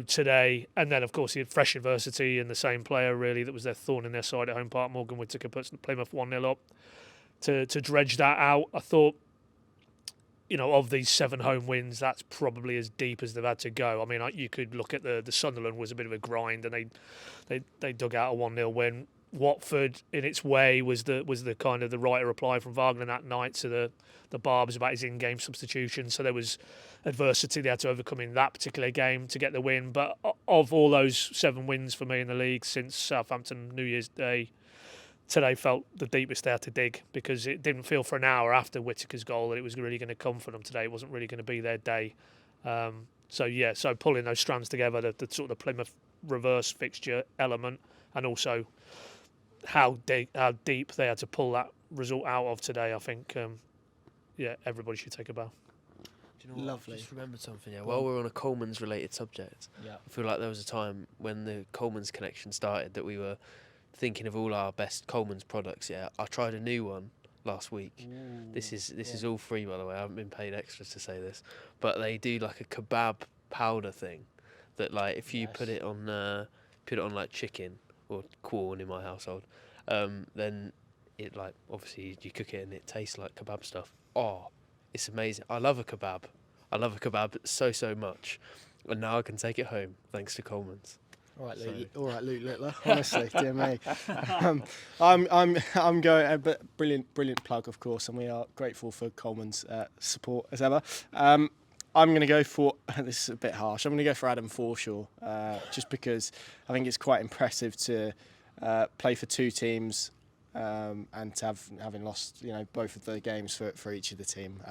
today, and then of course he had fresh adversity in the same player really that was their thorn in their side at Home Park. Morgan Whittaker puts Plymouth 1-0 up to dredge that out. I thought, of these 7 home wins, that's probably as deep as they've had to go. I mean, you could look at the Sunderland was a bit of a grind, and they dug out a 1-0 win. Watford, in its way, was the kind of the right reply from Wagner that night to the barbs about his in-game substitution. So there was adversity they had to overcome in that particular game to get the win. But of all those 7 wins for me in the league since Southampton New Year's Day, today felt the deepest they had to dig, because it didn't feel for an hour after Whittaker's goal that it was really going to come for them today. It wasn't really going to be their day. So pulling those strands together, the sort of Plymouth reverse fixture element, and also how deep they had to pull that result out of today, I think, everybody should take a bow. Do you know Lovely. I just remembered something, While we're on a Coleman's related subject, I feel like there was a time when the Coleman's connection started that we were thinking of all our best Coleman's products. I tried a new one last week. Ooh, this is all free, by the way. I haven't been paid extra to say this, but they do like a kebab powder thing that, like, if you put it on like chicken or corn in my household, then it, like, obviously you cook it and it tastes like kebab stuff. Oh, it's amazing. I love a kebab. I love a kebab so much, and now I can take it home thanks to Coleman's. All right, Luke Littler. Honestly, dear me. I'm going. But brilliant plug, of course, and we are grateful for Coleman's support as ever. I'm going to go for, this is a bit harsh, I'm going to go for Adam Forshaw, just because I think it's quite impressive to play for 2 teams and to having lost both of the games for each of the team.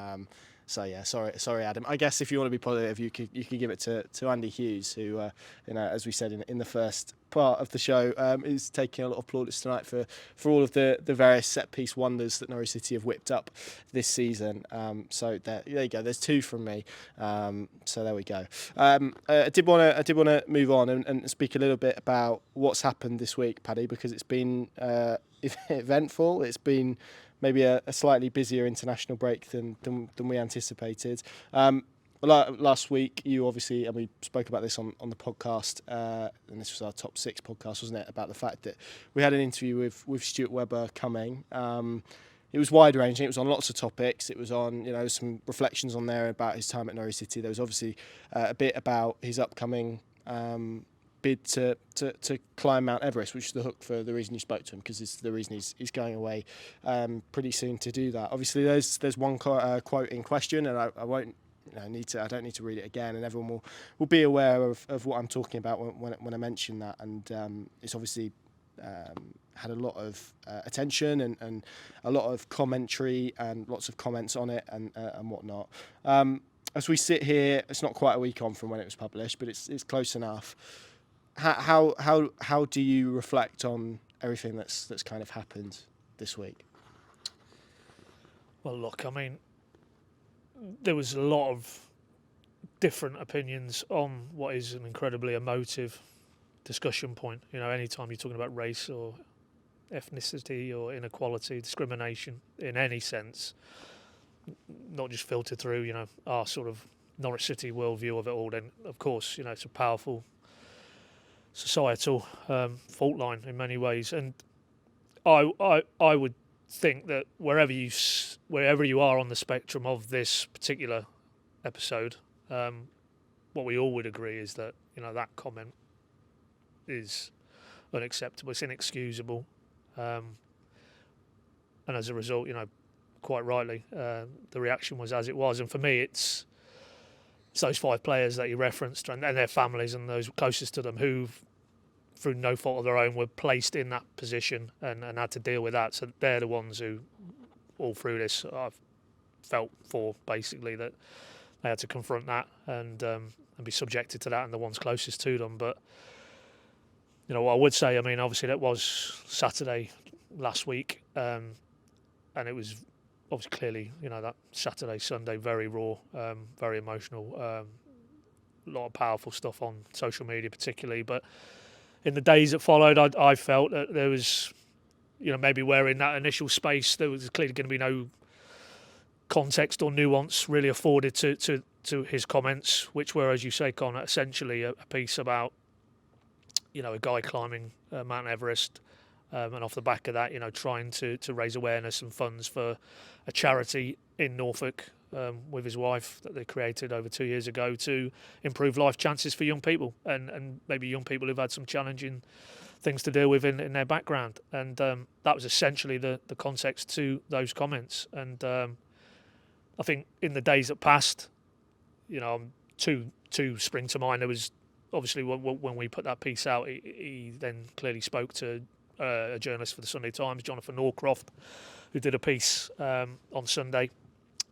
Sorry, Adam. I guess if you want to be positive, you could give it to Andy Hughes, who, as we said in the first part of the show, is taking a lot of plaudits tonight for all of the various set piece wonders that Norwich City have whipped up this season. So there you go. There's 2 from me. So there we go. I did want to move on and speak a little bit about what's happened this week, Paddy, because it's been eventful. It's been maybe a slightly busier international break than we anticipated. last week you obviously, and we spoke about this on the podcast, and this was our top 6 podcast, wasn't it? About the fact that we had an interview with Stuart Webber coming. It was wide ranging. It was on lots of topics. It was on, some reflections on there about his time at Norwich City. There was obviously a bit about his upcoming bid to climb Mount Everest, which is the hook for the reason you spoke to him, because it's the reason he's going away pretty soon to do that. Obviously, there's one quote in question, and I won't I don't need to read it again, and everyone will be aware of what I'm talking about when I mention that. And it's obviously had a lot of attention and a lot of commentary and lots of comments on it and whatnot. As we sit here, it's not quite a week on from when it was published, but it's close enough. How do you reflect on everything that's kind of happened this week? Well, look, I mean, there was a lot of different opinions on what is an incredibly emotive discussion point. Anytime you're talking about race or ethnicity or inequality, discrimination in any sense, not just filtered through, our sort of Norwich City worldview of it all, then of course, it's a powerful societal fault line in many ways. And I would think that wherever you are on the spectrum of this particular episode, what we all would agree is that that comment is unacceptable. It's inexcusable, and as a result, quite rightly, the reaction was as it was. And for me, it's those 5 players that you referenced and their families and those closest to them who, through no fault of their own, were placed in that position and had to deal with that. So they're the ones who, all through this, I've felt for, basically, that they had to confront that and be subjected to that, and the ones closest to them. But what I would say, I mean, obviously that was Saturday last week, and it was obviously clearly, that Saturday, Sunday, very raw, very emotional, a lot of powerful stuff on social media particularly. But in the days that followed, I felt that there was, maybe where in that initial space there was clearly going to be no context or nuance really afforded to his comments, which were, as you say, Connor, essentially a piece about, a guy climbing Mount Everest, and off the back of that, trying to raise awareness and funds for a charity in Norfolk with his wife that they created over 2 years ago to improve life chances for young people and maybe young people who've had some challenging things to deal with in their background. And that was essentially the context to those comments. And I think in the days that passed, two spring to mind. There was obviously when we put that piece out, he then clearly spoke to a journalist for the Sunday Times, Jonathan Norcroft, who did a piece on Sunday,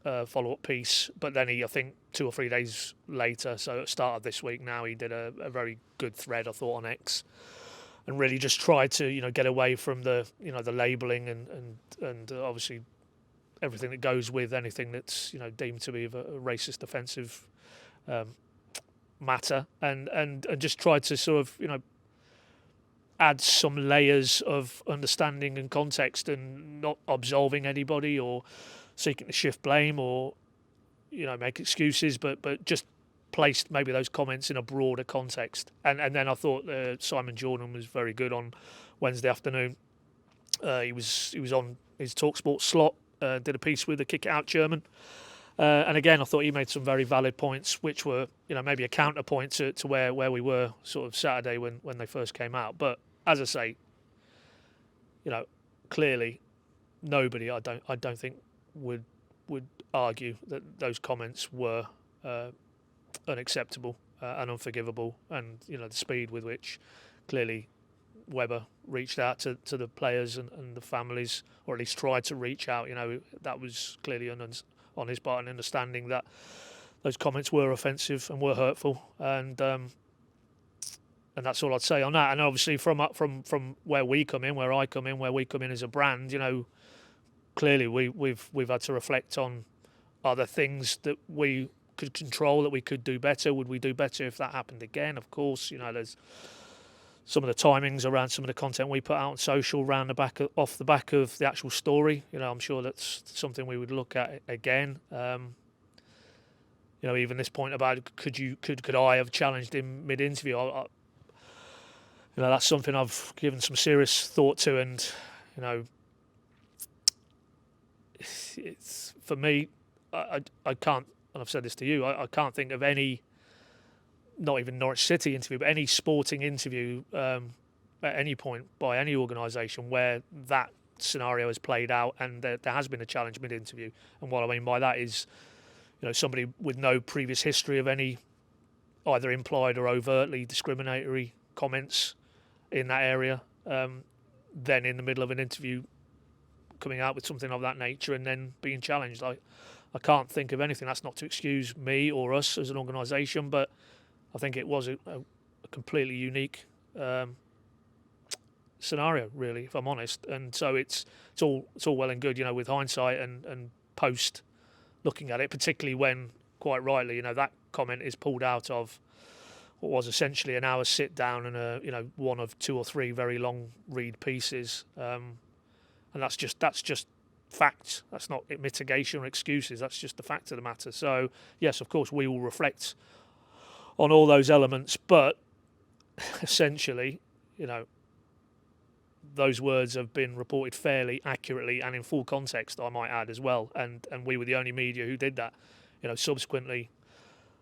follow-up piece. But then I think 2 or 3 days later, so at the start of this week now, he did a very good thread, I thought, on X, and really just tried to get away from the the labelling and obviously everything that goes with anything that's deemed to be of a racist, offensive matter, and just tried to sort of add some layers of understanding and context, and not absolving anybody or seeking to shift blame or make excuses, but just placed maybe those comments in a broader context. And then I thought Simon Jordan was very good on Wednesday afternoon. He was on his TalkSport slot, did a piece with the Kick It Out German. And again, I thought he made some very valid points, which were, maybe a counterpoint to where we were sort of Saturday when they first came out. But as I say, clearly nobody, I don't think would argue that those comments were unacceptable and unforgivable. And the speed with which clearly Webber reached out to the players and the families, or at least tried to reach out, that was clearly on his part, and understanding that those comments were offensive and were hurtful, and that's all I'd say on that. And obviously from where we come in, where I come in, where we come in as a brand, clearly we've had to reflect on, are there things that we could control, that we could do better? Would we do better if that happened again? Of course, there's some of the timings around some of the content we put out on social off the back of the actual story. I'm sure that's something we would look at again. even this point about could I have challenged him mid-interview? That's something I've given some serious thought to, and it's for me. I can't, and I've said this to you. I can't think of any, not even Norwich City interview, but any sporting interview at any point by any organisation where that scenario has played out and there has been a challenge mid-interview. And what I mean by that is, somebody with no previous history of any either implied or overtly discriminatory comments in that area, then in the middle of an interview coming out with something of that nature and then being challenged. I can't think of anything. That's not to excuse me or us as an organisation, but I think it was a completely unique scenario, really, if I'm honest. And so it's all well and good, with hindsight and post looking at it, particularly when, quite rightly, that comment is pulled out of what was essentially an hour sit down and one of 2 or 3 very long read pieces, and that's just facts. That's not mitigation or excuses. That's just the fact of the matter. So yes, of course, we will reflect on all those elements, but essentially, those words have been reported fairly accurately and in full context, I might add, as well. And we were the only media who did that. Subsequently,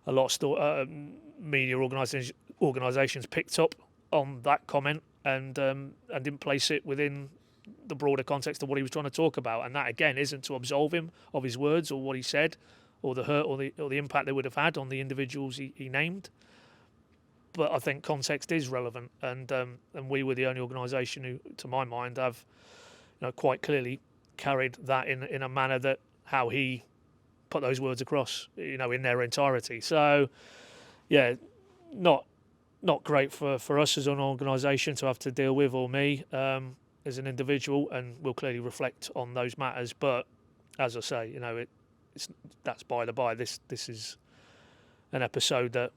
a lot of media organisations picked up on that comment and didn't place it within the broader context of what he was trying to talk about. And that, again, isn't to absolve him of his words or what he said or the hurt or the impact they would have had on the individuals he named. But I think context is relevant, and we were the only organisation who, to my mind, have quite clearly carried that in a manner that how he put those words across, in their entirety. So, yeah, not great for us as an organisation to have to deal with, or me as an individual, and we'll clearly reflect on those matters. But as I say, that's by the by. This is an episode that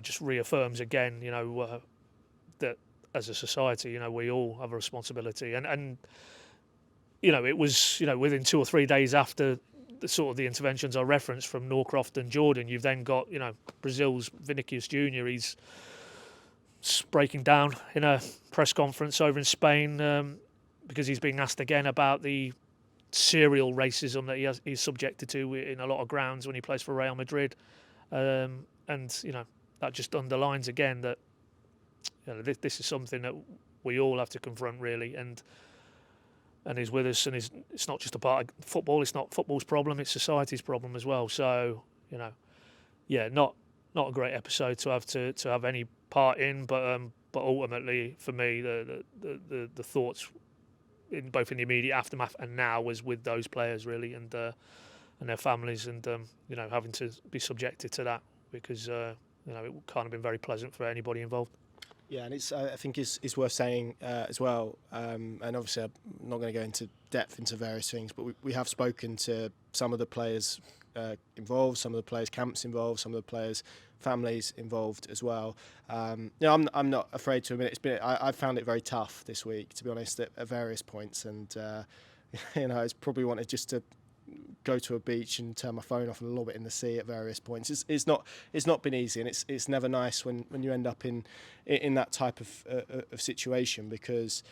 just reaffirms again, that as a society, we all have a responsibility. And it was, within 2 or 3 days after the interventions I referenced from Norcroft and Jordan, you've then got, Brazil's Vinicius Jr., he's breaking down in a press conference over in Spain because he's being asked again about the serial racism that he's subjected to in a lot of grounds when he plays for Real Madrid. And, that just underlines again that this is something that we all have to confront, really, and is with us, and it's not just a part of football. It's not football's problem; it's society's problem as well. So, not a great episode to have any part in, but ultimately for me, the thoughts in both in the immediate aftermath and now was with those players, really, and their families, and having to be subjected to that because. It can't have been very pleasant for anybody involved. Yeah, and it's I think is worth saying as well, and obviously I'm not going to go into depth into various things, but we have spoken to some of the players involved, some of the players' camps involved, some of the players' families involved as well. I'm not afraid to admit I've found it very tough this week, to be honest, at various points, and it's probably wanted just to go to a beach and turn my phone off and lob it in the sea at various points. It's not been easy, and it's never nice when you end up in that type of situation, because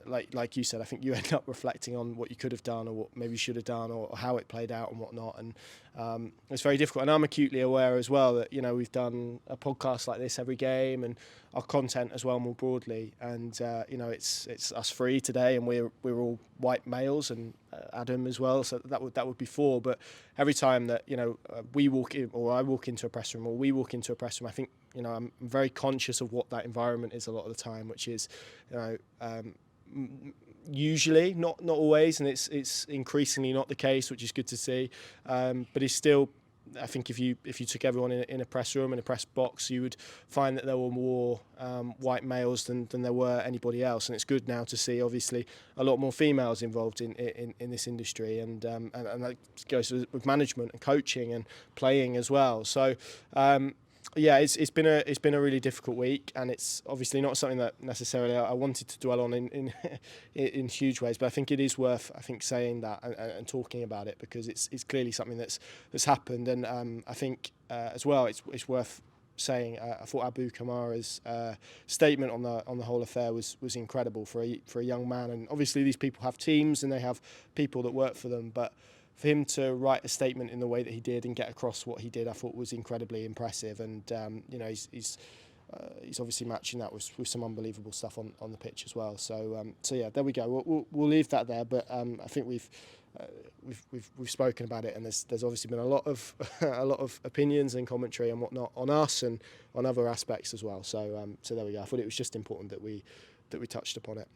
like you said, I think you end up reflecting on what you could have done or what maybe you should have done or how it played out and whatnot, and it's very difficult. And I'm acutely aware as well that we've done a podcast like this every game and our content as well more broadly, and it's us three today, and we're all white males, and Adam as well, so that would be 4. But every time that we walk in, or I walk into a press room, or we walk into a press room, I think I'm very conscious of what that environment is a lot of the time, which is usually not always, and it's increasingly not the case, which is good to see, but it's still, I think if you took everyone in a press room, in a press box, you would find that there were more white males than there were anybody else, and it's good now to see obviously a lot more females involved in this industry, and that goes with management and coaching and playing as well. So Yeah, it's been a really difficult week, and it's obviously not something that necessarily I wanted to dwell on in huge ways. But I think it is worth saying that and talking about it, because it's clearly something that's happened, and I think as well it's worth saying. I thought Abu Kamara's statement on the whole affair was incredible for a young man, and obviously these people have teams and they have people that work for them, but for him to write a statement in the way that he did and get across what he did, I thought was incredibly impressive. And he's obviously matching that with some unbelievable stuff on the pitch as well. So yeah, there we go. We'll leave that there. But I think we've spoken about it, and there's obviously been a lot of opinions and commentary and whatnot on us and on other aspects as well. So there we go. I thought it was just important that we touched upon it.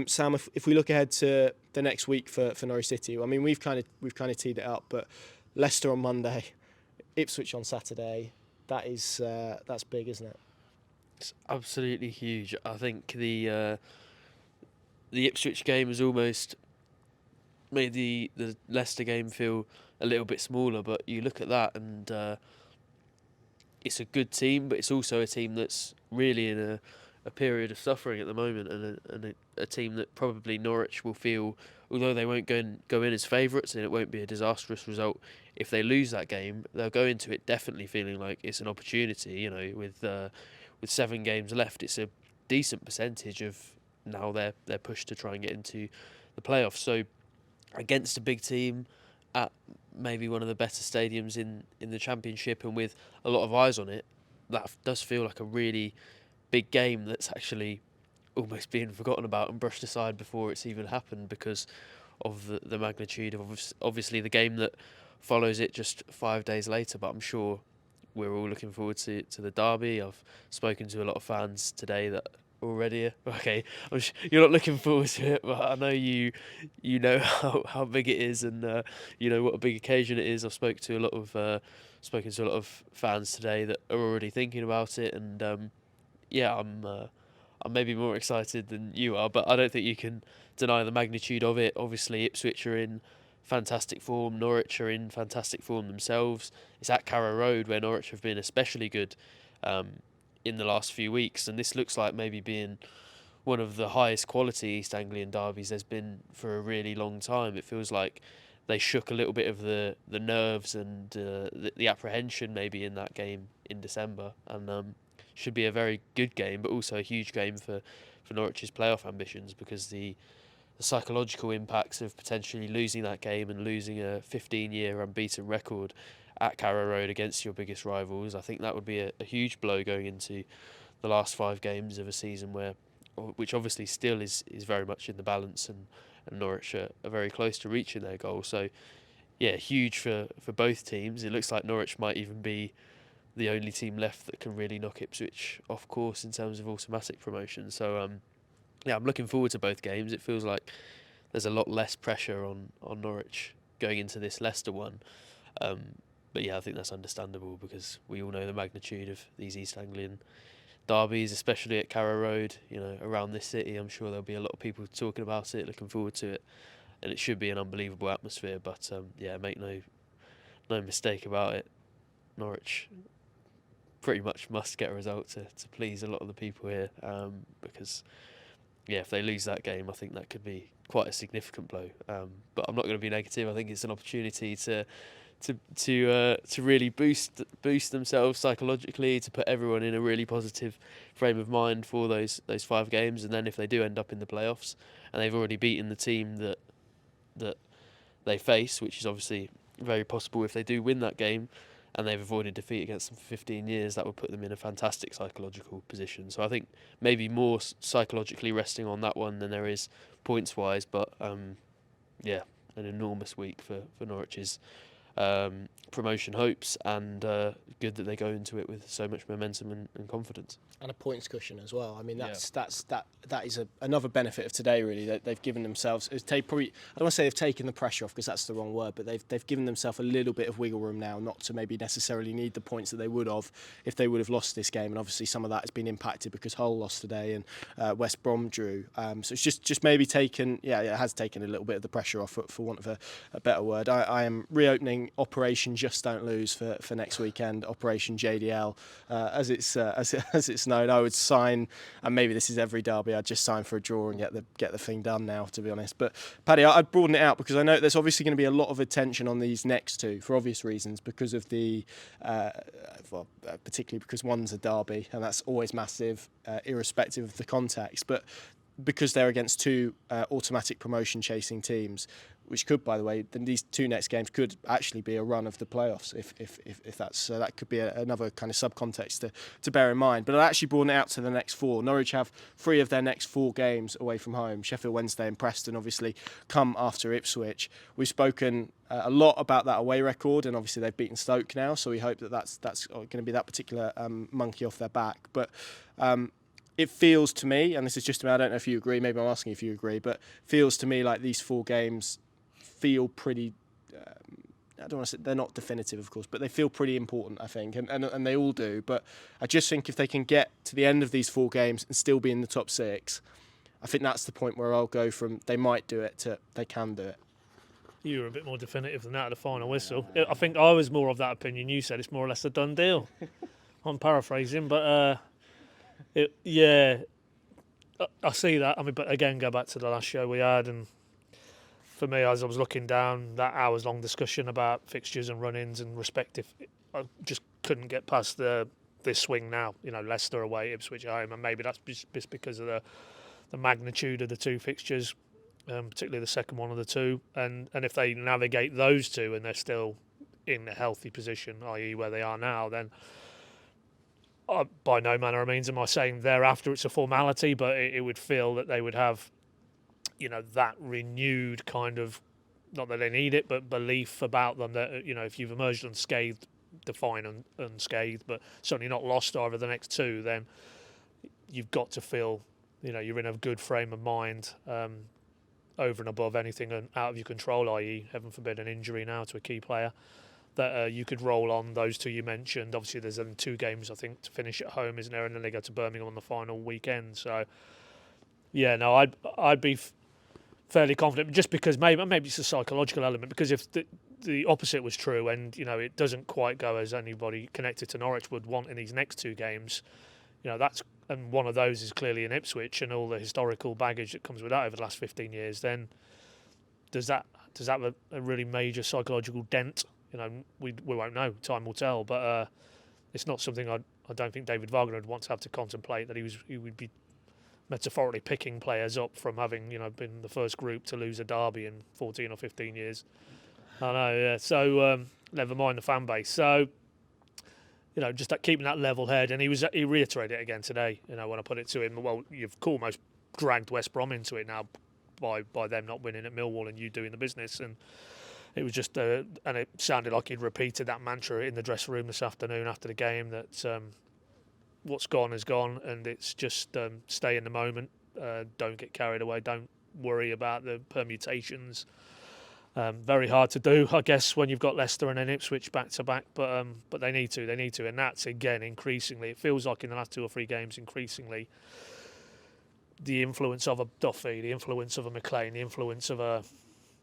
Sam, if we look ahead to the next week for Norwich City, I mean we've kind of teed it up, but Leicester on Monday, Ipswich on Saturday, that's big, isn't it? It's absolutely huge. I think the Ipswich game has almost made the Leicester game feel a little bit smaller, but you look at that and it's a good team, but it's also a team that's really in a period of suffering at the moment, and a team that probably Norwich will feel, although they won't go in as favourites and it won't be a disastrous result if they lose that game, they'll go into it definitely feeling like it's an opportunity. You know, with 7 games left, it's a decent percentage of now they're pushed to try and get into the playoffs. So against a big team at maybe one of the better stadiums in the Championship and with a lot of eyes on it, that does feel like a really big game that's actually almost being forgotten about and brushed aside before it's even happened because of the magnitude of obviously the game that follows it just 5 days later. But I'm sure we're all looking forward to the derby. I've spoken to a lot of fans today that already okay. You're not looking forward to it, but I know you know how big it is, and you know what a big occasion it is. I've spoken to a lot of fans today that are already thinking about it, and yeah, I'm maybe more excited than you are, but I don't think you can deny the magnitude of it. Obviously, Ipswich are in fantastic form. Norwich are in fantastic form themselves. It's at Carrow Road where Norwich have been especially good in the last few weeks, and this looks like maybe being one of the highest quality East Anglian derbies there's been for a really long time. It feels like they shook a little bit of the nerves and the apprehension maybe in that game in December, and should be a very good game, but also a huge game for Norwich's playoff ambitions, because the psychological impacts of potentially losing that game and losing a 15-year unbeaten record at Carrow Road against your biggest rivals, I think that would be a huge blow going into the last 5 games of a season which obviously still is very much in the balance, and Norwich are very close to reaching their goal. So yeah, huge for both teams. It looks like Norwich might even be the only team left that can really knock Ipswich off course in terms of automatic promotion. So yeah, I'm looking forward to both games. It feels like there's a lot less pressure on Norwich going into this Leicester one. But yeah, I think that's understandable because we all know the magnitude of these East Anglian derbies, especially at Carrow Road. You know, around this city, I'm sure there'll be a lot of people talking about it, looking forward to it, and it should be an unbelievable atmosphere. But yeah, make no mistake about it, Norwich pretty much must get a result to please a lot of the people here, because yeah, if they lose that game, I think that could be quite a significant blow. But I'm not going to be negative. I think it's an opportunity to really boost themselves psychologically, to put everyone in a really positive frame of mind for those 5 games, and then if they do end up in the playoffs and they've already beaten the team that they face, which is obviously very possible if they do win that game, and they've avoided defeat against them for 15 years, that would put them in a fantastic psychological position. So I think maybe more psychologically resting on that one than there is points-wise, but yeah, an enormous week for Norwich's promotion hopes, and good that they go into it with so much momentum and confidence. And a points cushion as well. I mean, that is another benefit of today. Really, that they've given themselves. Probably, I don't want to say they've taken the pressure off because that's the wrong word, but they've given themselves a little bit of wiggle room now, not to maybe necessarily need the points that they would have if they would have lost this game. And obviously, some of that has been impacted because Hull lost today and West Brom drew. So it's just maybe taken. Yeah, it has taken a little bit of the pressure off, for want of a better word. I am reopening saying Operation Just Don't Lose for next weekend, Operation JDL, as it's known. I would sign, and maybe this is every derby, I'd just sign for a draw and get the thing done now, to be honest. But Paddy, I'd broaden it out because I know there's obviously going to be a lot of attention on these next two for obvious reasons, because of the particularly because one's a derby and that's always massive, irrespective of the context, but because they're against two automatic promotion chasing teams, which could, by the way, then these two next games could actually be a run of the playoffs if that's so. That could be another kind of subcontext to bear in mind. But I'll actually broaden it out to the next four. Norwich have 3 of their next 4 games away from home. Sheffield Wednesday and Preston obviously come after Ipswich. We've spoken a lot about that away record, and obviously they've beaten Stoke now, so we hope that's going to be that particular monkey off their back. But it feels to me, and this is just me, I don't know if you agree, maybe I'm asking if you agree, but feels to me like these 4 games feel pretty, I don't want to say, they're not definitive of course, but they feel pretty important, I think, and they all do. But I just think if they can get to the end of these 4 games and still be in the top 6, I think that's the point where I'll go from they might do it to they can do it. You were a bit more definitive than that at the final whistle. I think I was more of that opinion. You said it's more or less a done deal. I'm paraphrasing, but I see that. I mean, but again, go back to the last show we had, and for me, as I was looking down that hours-long discussion about fixtures and run-ins and respective, I just couldn't get past this swing now. You know, Leicester away, Ipswich at home, and maybe that's just because of the magnitude of the 2 fixtures, particularly the second one of the 2. And if they navigate those 2 and they're still in a healthy position, i.e. where they are now, then by no manner of means am I saying thereafter it's a formality, but it would feel that they would have, you know, that renewed kind of, not that they need it, but belief about them that, you know, if you've emerged unscathed, define unscathed, but certainly not lost over the next 2, then you've got to feel, you know, you're in a good frame of mind, over and above anything out of your control, i.e. heaven forbid an injury now to a key player, that you could roll on those 2 you mentioned. Obviously there's 2 games I think to finish at home, isn't there, and then they go to Birmingham on the final weekend. So yeah, no, I'd be fairly confident, just because maybe it's a psychological element, because if the opposite was true and, you know, it doesn't quite go as anybody connected to Norwich would want in these next 2 games, you know, and one of those is clearly in Ipswich and all the historical baggage that comes with that over the last 15 years, then does that have a really major psychological dent? You know, we won't know, time will tell, but it's not something I don't think David Wagner would want to have to contemplate, that he would be metaphorically picking players up from having, you know, been the first group to lose a derby in 14 or 15 years. I know, yeah. So never mind the fan base. So, you know, just keeping that level head, and he reiterated it again today. You know, when I put it to him, well, you've almost dragged West Brom into it now by them not winning at Millwall and you doing the business, and it was just, and it sounded like he'd repeated that mantra in the dressing room this afternoon after the game, that what's gone is gone, and it's just stay in the moment, don't get carried away, don't worry about the permutations. Very hard to do, I guess, when you've got Leicester and then Ipswich back to back, but they need to, and that's again increasingly. It feels like in the last 2 or 3 games, increasingly, the influence of a Duffy, the influence of a McLean, the influence of a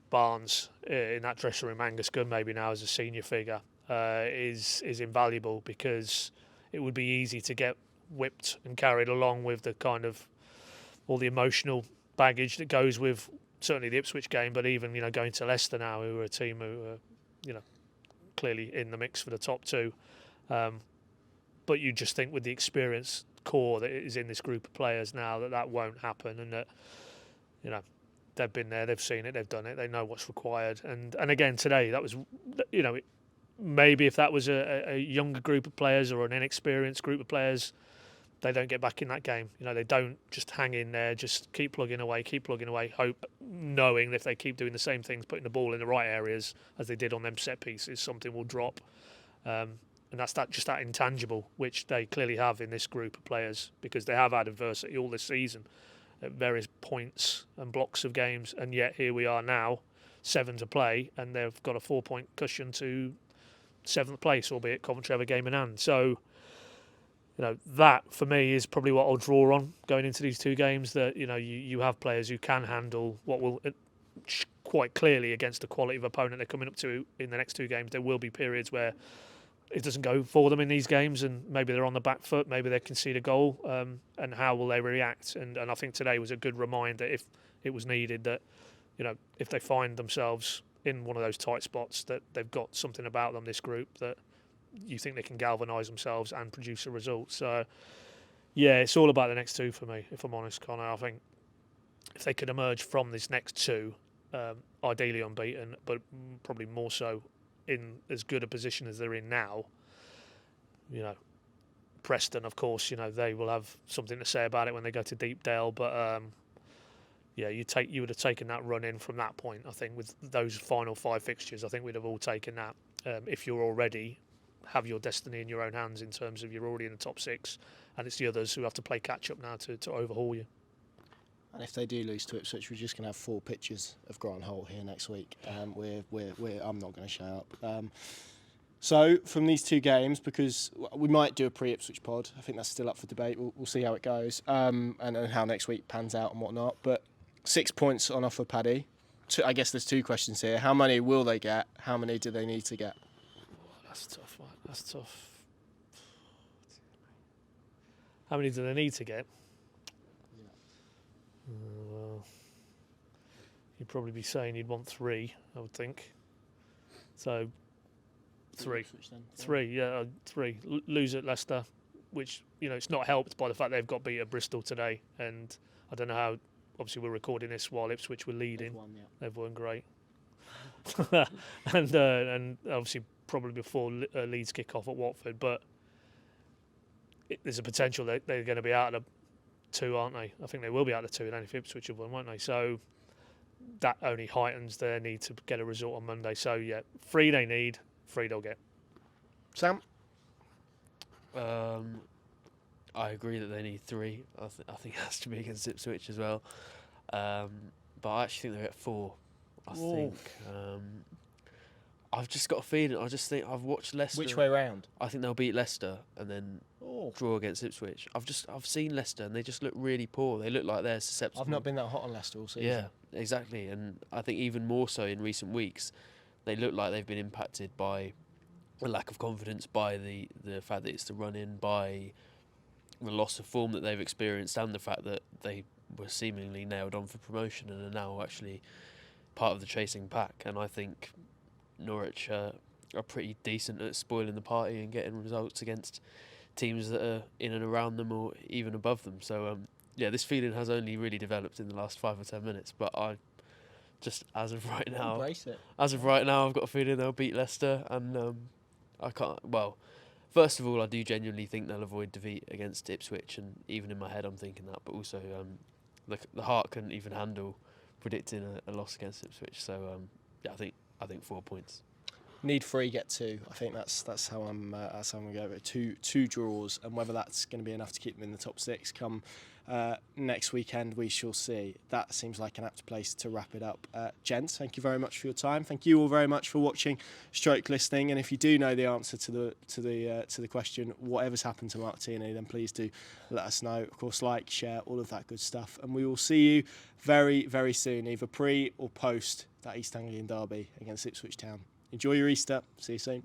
Barnes in that dressing room, Angus Gunn maybe now as a senior figure, is invaluable, because it would be easy to get whipped and carried along with the kind of all the emotional baggage that goes with certainly the Ipswich game, but even, you know, going to Leicester now, who are a team who are, you know, clearly in the mix for the top 2. But you just think with the experience core that is in this group of players now, that won't happen, and that, you know, they've been there, they've seen it, they've done it, they know what's required. And again today, that was, you know, maybe if that was a younger group of players or an inexperienced group of players, they don't get back in that game. You know, they don't just hang in there, just keep plugging away, hope, knowing that if they keep doing the same things, putting the ball in the right areas as they did on them set pieces, something will drop. And that's that intangible, which they clearly have in this group of players, because they have had adversity all this season at various points and blocks of games, and yet here we are now, 7 to play, and they've got a 4-point cushion to 7th place, albeit Coventry have a game in hand. So, you know, that for me is probably what I'll draw on going into these 2 games, that, you know, you have players who can handle what will quite clearly against the quality of opponent they're coming up to in the next 2 games. There will be periods where it doesn't go for them in these games, and maybe they're on the back foot, maybe they concede a goal, and how will they react? And I think today was a good reminder, if it was needed, that if they find themselves in one of those tight spots, that they've got something about them, this group, that you think they can galvanise themselves and produce a result. So yeah, it's all about the next 2 for me, if I'm honest, Connor. I think if they could emerge from this next 2, ideally unbeaten, but probably more so in as good a position as they're in now, Preston, of course, they will have something to say about it when they go to Deepdale, but you would have taken that run in from that point. I think with those final 5 fixtures, I think we'd have all taken that. If you're already have your destiny in your own hands in terms of you're already in the top 6, and it's the others who have to play catch up now to overhaul you. And if they do lose to Ipswich, we're just going to have 4 pictures of Grant Holt here next week. I'm not going to show up. So from these 2 games, because we might do a pre-Ipswich pod, I think that's still up for debate. We'll see how it goes, and how next week pans out and whatnot. But 6 points on offer, Paddy. I guess there's 2 questions here. How many will they get? How many do they need to get? That's tough, man. That's tough. How many do they need to get? Well, you'd probably be saying you'd want 3, I would think. So 3. 3, yeah, 3. Lose at Leicester, which, it's not helped by the fact they've got beat at Bristol today. And I don't know how, obviously we're recording this while Ipswich were leading. They've won great. and obviously probably before Leeds kick off at Watford. But there's a potential that they're going to be out of the 2, aren't they? I think they will be out of the 2, and only if Ipswich have won, won't they? So that only heightens their need to get a result on Monday. So yeah, 3 they need, 3 they'll get. Sam? I agree that they need 3. I think it has to be against Ipswich as well. But I actually think they're at 4. I think. I've just got a feeling. I just think I've watched Leicester. Which way round? I think they'll beat Leicester and then draw against Ipswich. I've seen Leicester and they just look really poor. They look like they're susceptible. I've not been that hot on Leicester all season. Yeah, exactly. And I think even more so in recent weeks, they look like they've been impacted by a lack of confidence, by the fact that it's the run-in, by the loss of form that they've experienced, and the fact that they were seemingly nailed on for promotion and are now actually part of the chasing pack. And I think Norwich are pretty decent at spoiling the party and getting results against teams that are in and around them or even above them. So this feeling has only really developed in the last 5 or 10 minutes. But I just, as of right now, embrace it. As of right now, I've got a feeling they'll beat Leicester, and I can't. Well, first of all, I do genuinely think they'll avoid defeat against Ipswich, and even in my head, I'm thinking that. But also, the heart couldn't even handle predicting a loss against Ipswich. So I think 4 points. Need 3, get 2. I think that's how I'm going to go with it. 2 draws, and whether that's going to be enough to keep them in the top 6 come next weekend, we shall see. That seems like an apt place to wrap it up. Gents, thank you very much for your time. Thank you all very much for watching, stroke listening. And if you do know the answer to the question, whatever's happened to Martini, then please do let us know. Of course, like, share, all of that good stuff. And we will see you very, very soon, either pre or post that East Anglian derby against Ipswich Town. Enjoy your Easter. See you soon.